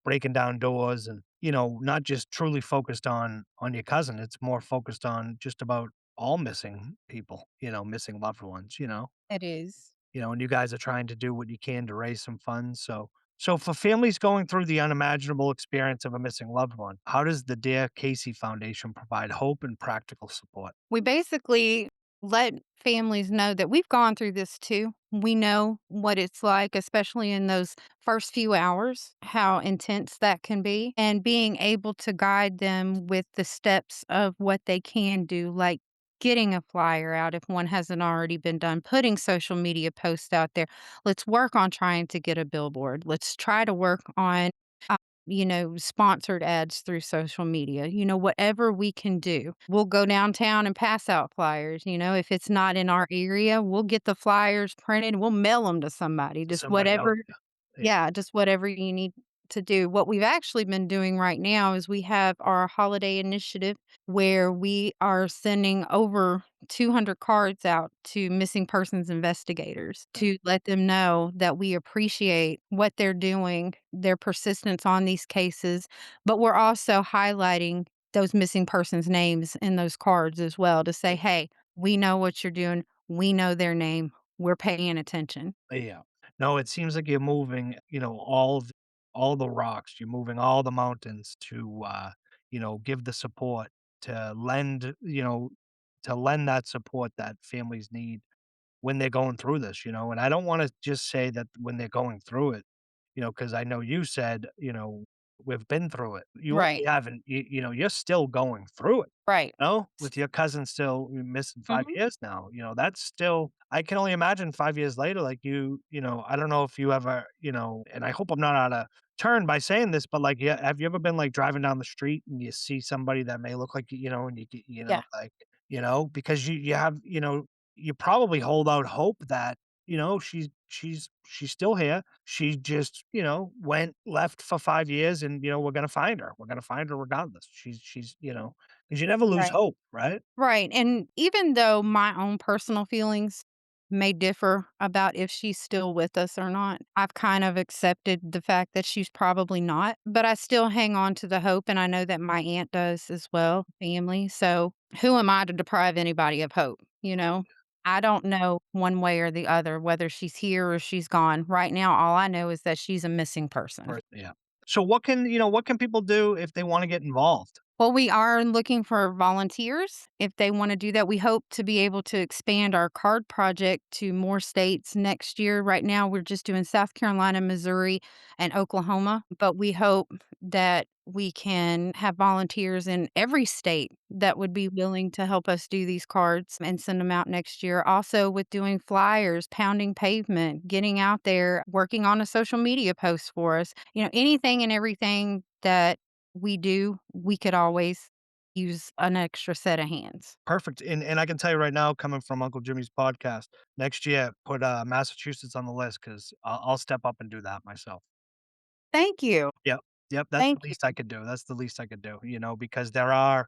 breaking down doors and, not just truly focused on your cousin. It's more focused on just about all missing people, missing loved ones, It is. and you guys are trying to do what you can to raise some funds. So for families going through the unimaginable experience of a missing loved one, how does the Dear Casey Foundation provide hope and practical support? We basically let families know that we've gone through this too. We know what it's like, especially in those first few hours, how intense that can be, and being able to guide them with the steps of what they can do, like getting a flyer out if one hasn't already been done, putting social media posts out there. Let's work on trying to get a billboard. Let's try to work on sponsored ads through social media, whatever we can do. We'll go downtown and pass out flyers. If it's not in our area, we'll get the flyers printed. We'll mail them to somebody, just Somebody out whatever. there. Yeah. Yeah, just whatever you need to do. What we've actually been doing right now is we have our holiday initiative where we are sending over 200 cards out to missing persons investigators to let them know that we appreciate what they're doing, their persistence on these cases, but we're also highlighting those missing persons' names in those cards as well to say, hey, we know what you're doing. We know their name. We're paying attention. Yeah. No, it seems like you're moving, all the rocks. You're moving all the mountains to, give the support to lend, to lend that support that families need when they're going through this, and I don't wanna just say that when they're going through it, because I know you said, "We've been through it." You Right. only haven't you're still going through it, Right. with your cousin still missing 5 Mhm. years now, that's still I can only imagine 5 years later, like, I don't know if you ever, and I hope I'm not out of turn by saying this, but, like, yeah, have you ever been, like, driving down the street and you see somebody that may look like and you get Yeah. like, because you have you probably hold out hope that, she's still here. She just, went left for 5 years and, we're gonna find her. We're gonna find her regardless. She's, 'cause you never lose Right. hope, right? Right, and even though my own personal feelings may differ about if she's still with us or not, I've kind of accepted the fact that she's probably not, but I still hang on to the hope, and I know that my aunt does as well, family, so who am I to deprive anybody of hope, you know? I don't know one way or the other whether she's here or she's gone. Right now, all I know is that she's a missing person. Yeah. So what can people do if they wanna get involved? Well, we are looking for volunteers if they want to do that. We hope to be able to expand our card project to more states next year. Right now, we're just doing South Carolina, Missouri, and Oklahoma, but we hope that we can have volunteers in every state that would be willing to help us do these cards and send them out next year. Also, with doing flyers, pounding pavement, getting out there, working on a social media post for us, anything and everything that we do, we could always use an extra set of hands. Perfect, and I can tell you right now, coming from Uncle Jimmy's podcast, next year, put, Massachusetts on the list 'cause I'll step up and do that myself. Thank you. Yep, yep, that's the Thank you. least I could do, that's the least I could do, because there are,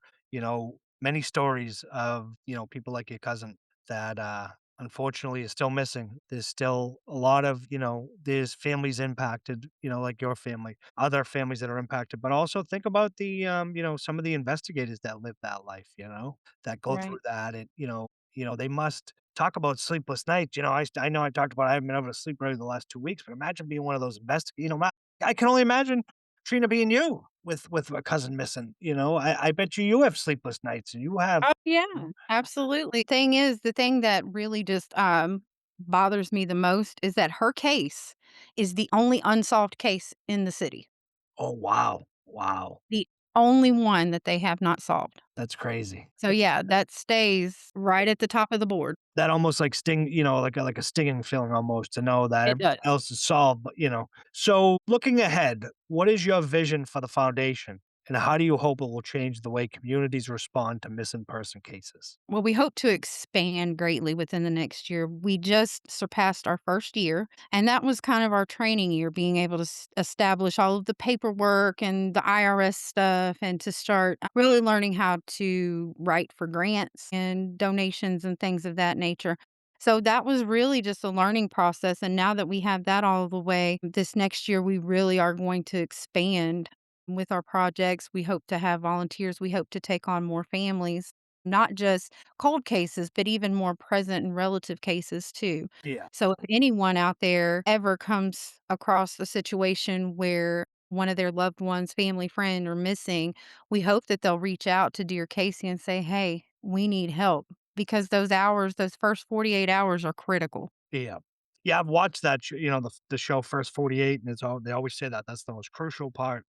many stories of, people like your cousin that, unfortunately is still missing. There's still a lot of, there's families impacted, like your family, other families that are impacted, but also think about the, some of the investigators that live that life, that go through Right. that and, they must talk about sleepless nights, I know I talked about I haven't been able to sleep really the last 2 weeks, but imagine being one of those I can only imagine Trina being you with a cousin missing, I bet you have sleepless nights and you have Oh, yeah, absolutely. Thing is, the thing that really just, bothers me the most is that her case is the only unsolved case in the city. oh, wow, wow, The only one that they have not solved. that's crazy. So, yeah, that stays right at the top of the board. That almost like sting like a stinging feeling almost to know that It everything does. else is solved, but, So, looking ahead, what is your vision for the foundation, and how do you hope it will change the way communities respond to missing person cases? Well, we hope to expand greatly within the next year. We just surpassed our first year, and that was kind of our training year, being able to establish all of the paperwork and the IRS stuff, and to start really learning how to write for grants and donations and things of that nature. So that was really just a learning process. And now that we have that all the way, this next year, we really are going to expand with our projects. We hope to have volunteers. We hope to take on more families, not just cold cases, but even more present and relative cases too. Yeah. So if anyone out there ever comes across a situation where one of their loved ones, family, friend are missing, we hope that they'll reach out to Dear Casey and say, "Hey, we need help." Because those hours, those first 48 hours are critical. Yeah. Yeah, I've watched that the show First 48, and they always say that that's the most crucial part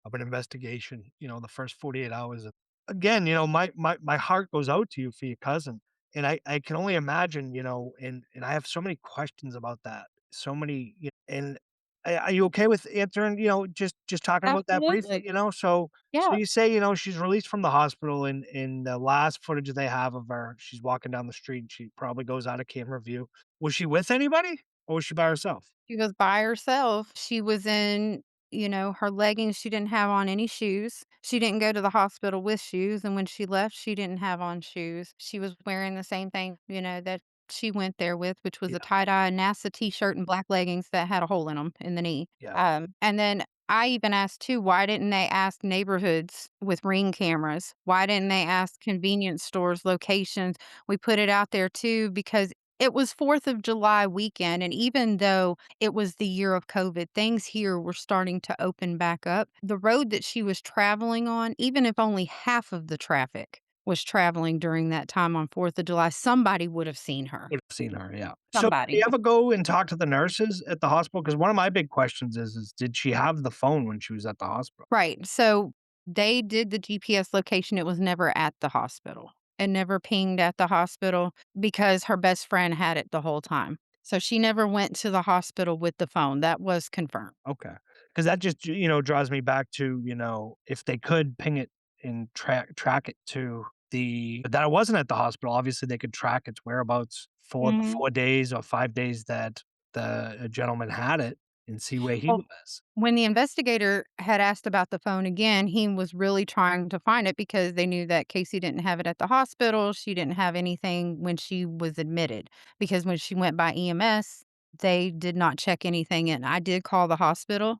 of an investigation, the first 48 hours. Again, my heart goes out to you for your cousin, and I can only imagine, and I have so many questions about that. So many, and are you okay with answering, just talking about that briefly, Absolutely. So Yeah. you say, she's released from the hospital and in the last footage they have of her, she's walking down the street and she probably goes out of camera view. Was she with anybody or was she by herself? She was by herself. She was in, her leggings. She didn't have on any shoes. She didn't go to the hospital with shoes. And when she left, she didn't have on shoes. She was wearing the same thing, that she went there with, which was Yeah, a tie-dye NASA t-shirt and black leggings that had a hole in them in the knee. yeah, And then I even asked too, why didn't they ask neighborhoods with Ring cameras? Why didn't they ask convenience stores, locations? We put it out there too because It was 4th of July weekend, and even though it was the year of COVID, things here were starting to open back up. The road that she was traveling on, even if only half of the traffic was traveling during that time on 4th of July, somebody would have seen her. Would have seen her, yeah. So, do you Somebody. ever go and talk to the nurses at the hospital? Because one of my big questions is did she have the phone when she was at the hospital? Right. So they did the GPS location. It was never at the hospital. It never pinged at the hospital because her best friend had it the whole time. So she never went to the hospital with the phone. That was confirmed. Okay, because that just, draws me back to, if they could ping it and track it to that it wasn't at the hospital, obviously they could track its whereabouts for the Mhm. 4 days or 5 days that the gentleman had it and see where he Well, was. when the investigator had asked about the phone again, he was really trying to find it because they knew that Casey didn't have it at the hospital. She didn't have anything when she was admitted because when she went by EMS, they did not check anything in. I did call the hospital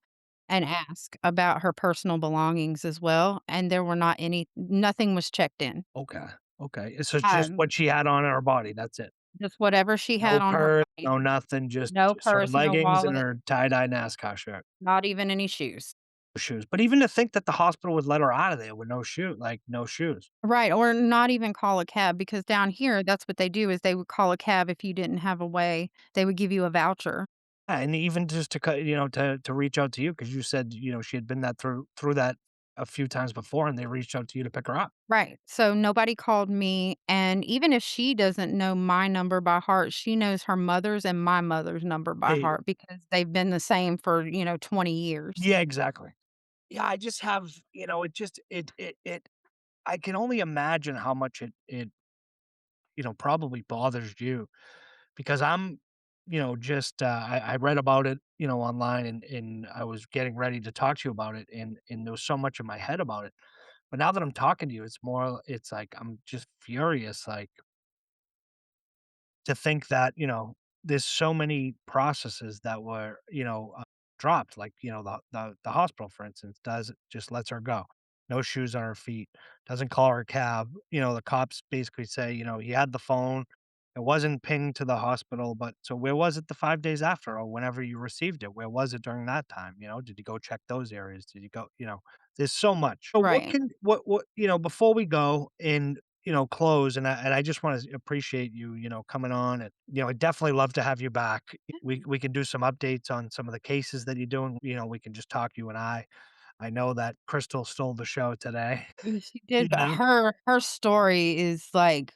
and ask about her personal belongings as well, and there were not nothing was checked in. Okay, okay, so it's just Um, what she had on her body, that's it? just whatever she had No on her purse, body. no nothing, just No her purse, no leggings and wallet, her tie-dye NASCAR shirt, not even any shoes. no shoes, but even to think that the hospital would let her out of there with no shoes. Right, or not even call a cab because down here, that's what they do is they would call a cab if you didn't have a way. They would give you a voucher. Yeah, and even just to cut to reach out to you because you said, she had been that through that a few times before, and they reached out to you to pick her up. Right, so nobody called me, and even if she doesn't know my number by heart, she knows her mother's and my mother's number by Hey, heart because they've been the same for, 20 years. yeah, exactly. Yeah, I just have, it just it I can only imagine how much it probably bothers you because I'm, just I read about it, online and I was getting ready to talk to you about it and there was so much in my head about it. But now that I'm talking to you, it's like I'm just furious, like to think that, there's so many processes that were, dropped, like, the hospital, for instance, does just lets her go. No shoes on her feet, doesn't call her a cab. The cops basically say, he had the phone. It wasn't pinged to the hospital, but so where was it the 5 days after or whenever you received it? Where was it during that time? Did you go check those areas? Did you go, there's so much. So Right. before we go and close, and I just wanna appreciate you, coming on and, I'd definitely love to have you back. We can do some updates on some of the cases that you're doing, we can just talk, you and I. I know that Crystal stole the show today, She you did, but know? her story is like,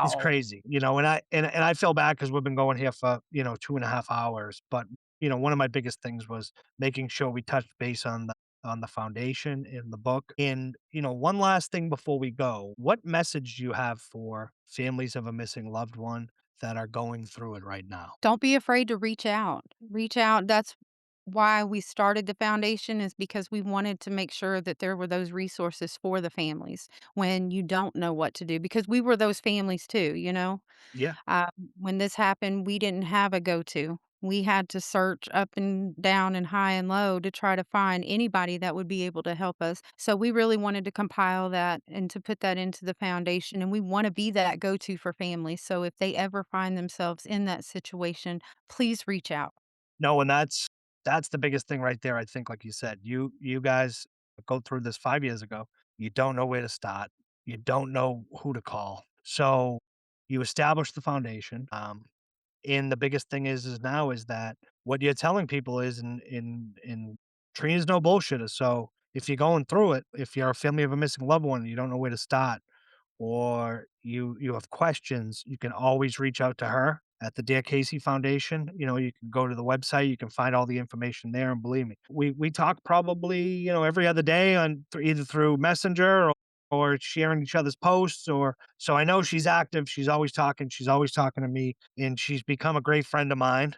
It's wow. crazy, and I feel bad because 'cause we've been going here for, 2.5 hours, but, one of my biggest things was making sure we touched base on the foundation in the book, and, one last thing before we go, what message do you have for families of a missing loved one that are going through it right now? Don't be afraid to reach out. Reach out. That's why we started the foundation is because we wanted to make sure that there were those resources for the families when you don't know what to do because we were those families too, you know? Yeah. Uh, when this happened, we didn't have a go-to. We had to search up and down and high and low to try to find anybody that would be able to help us. So we really wanted to compile that and to put that into the foundation. And we want to be that go-to for families. So if they ever find themselves in that situation, please reach out. No, and that's the biggest thing right there, I think, like you said. You guys go through this 5 years ago. You don't know where to start. You don't know who to call. So, you establish the foundation, and the biggest thing is now is that what you're telling people is in Trina's no bullshitter, so if you're going through it, if you're a family of a missing loved one and you don't know where to start, or you have questions, you can always reach out to her at the Dear Casey Foundation. You can go to the website, you can find all the information there, and believe me, we talk probably every other day on either through Messenger or sharing each other's posts or so I know she's active. She's always talking to me, and she's become a great friend of mine.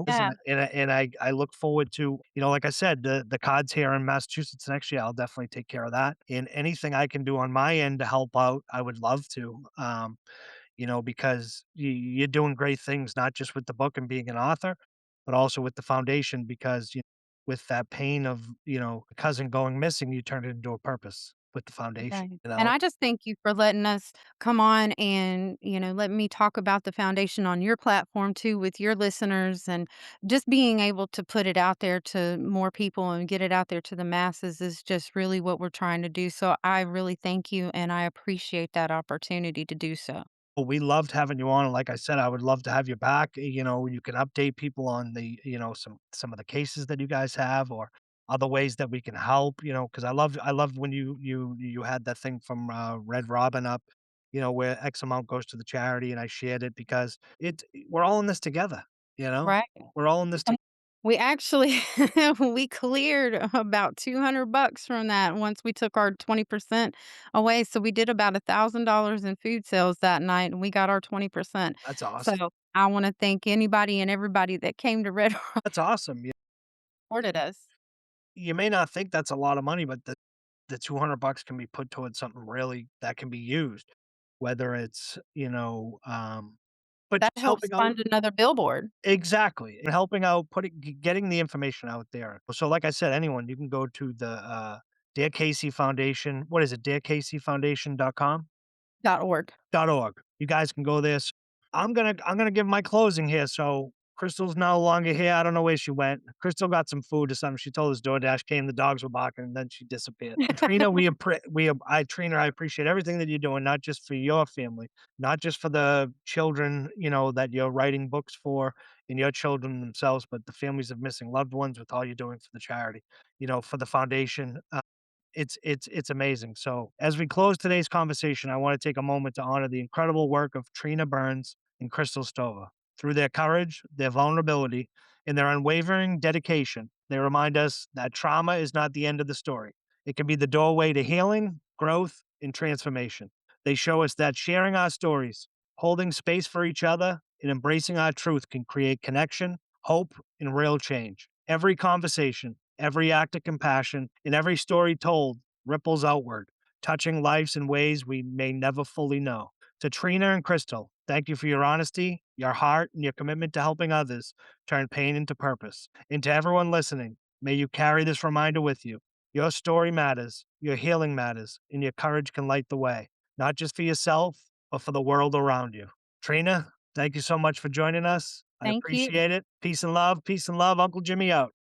Yeah. And I look forward to like I said, the cards here in Massachusetts next year. I'll definitely take care of that, and anything I can do on my end to help out, I would love to. Because you're doing great things, not just with the book and being an author, but also with the foundation. Because with that pain of a cousin going missing, you turned it into a purpose. with the foundation, Right. you And know? I just thank you for letting us come on and, let me talk about the foundation on your platform too with your listeners, and just being able to put it out there to more people and get it out there to the masses is just really what we're trying to do. So I really thank you and I appreciate that opportunity to do so. Well, we loved having you on, and like I said, I would love to have you back. You can update people on some of the cases that you guys have, or other ways that we can help. Because I loved when you had that thing from Red Robin up, where X amount goes to the charity, and I shared it because we're all in this together. You know, Right. we're all in this. And we actually we cleared about $200 from that once we took our 20% away. So we did about $1,000 in food sales that night and we got our 20%. That's So awesome. I want to thank anybody and everybody that came to Red Rock That's awesome. supported us. You may not think that's a lot of money, but the $200 can be put towards something really that can be used, whether it's, but That just helps helping out. fund another billboard. Exactly. And helping out, getting the information out there. So like I said, anyone, you can go to the Dear Casey Foundation. What is it? DearCaseyFoundation.com? .org. .org. You guys can go there. So I'm gonna give my closing here. So Crystal's no longer here. I don't know where she went. Crystal got some food or something. She told us DoorDash came. The dogs were barking, and then she disappeared. Trina, Trina, I appreciate everything that you're doing, not just for your family, not just for the children, that you're writing books for, and your children themselves, but the families of missing loved ones with all you're doing for the charity, for the foundation. It's amazing. So as we close today's conversation, I want to take a moment to honor the incredible work of Trina Burns and Crystal Stover. Through their courage, their vulnerability, and their unwavering dedication, they remind us that trauma is not the end of the story. It can be the doorway to healing, growth, and transformation. They show us that sharing our stories, holding space for each other, and embracing our truth can create connection, hope, and real change. Every conversation, every act of compassion, and every story told ripples outward, touching lives in ways we may never fully know. To Trina and Crystal, thank you for your honesty, your heart, and your commitment to helping others turn pain into purpose. And to everyone listening, may you carry this reminder with you. Your story matters, your healing matters, and your courage can light the way, not just for yourself, but for the world around you. Trina, thank you so much for joining us. I Thank you. appreciate it. Peace and love. Peace and love. Uncle Jimmy out.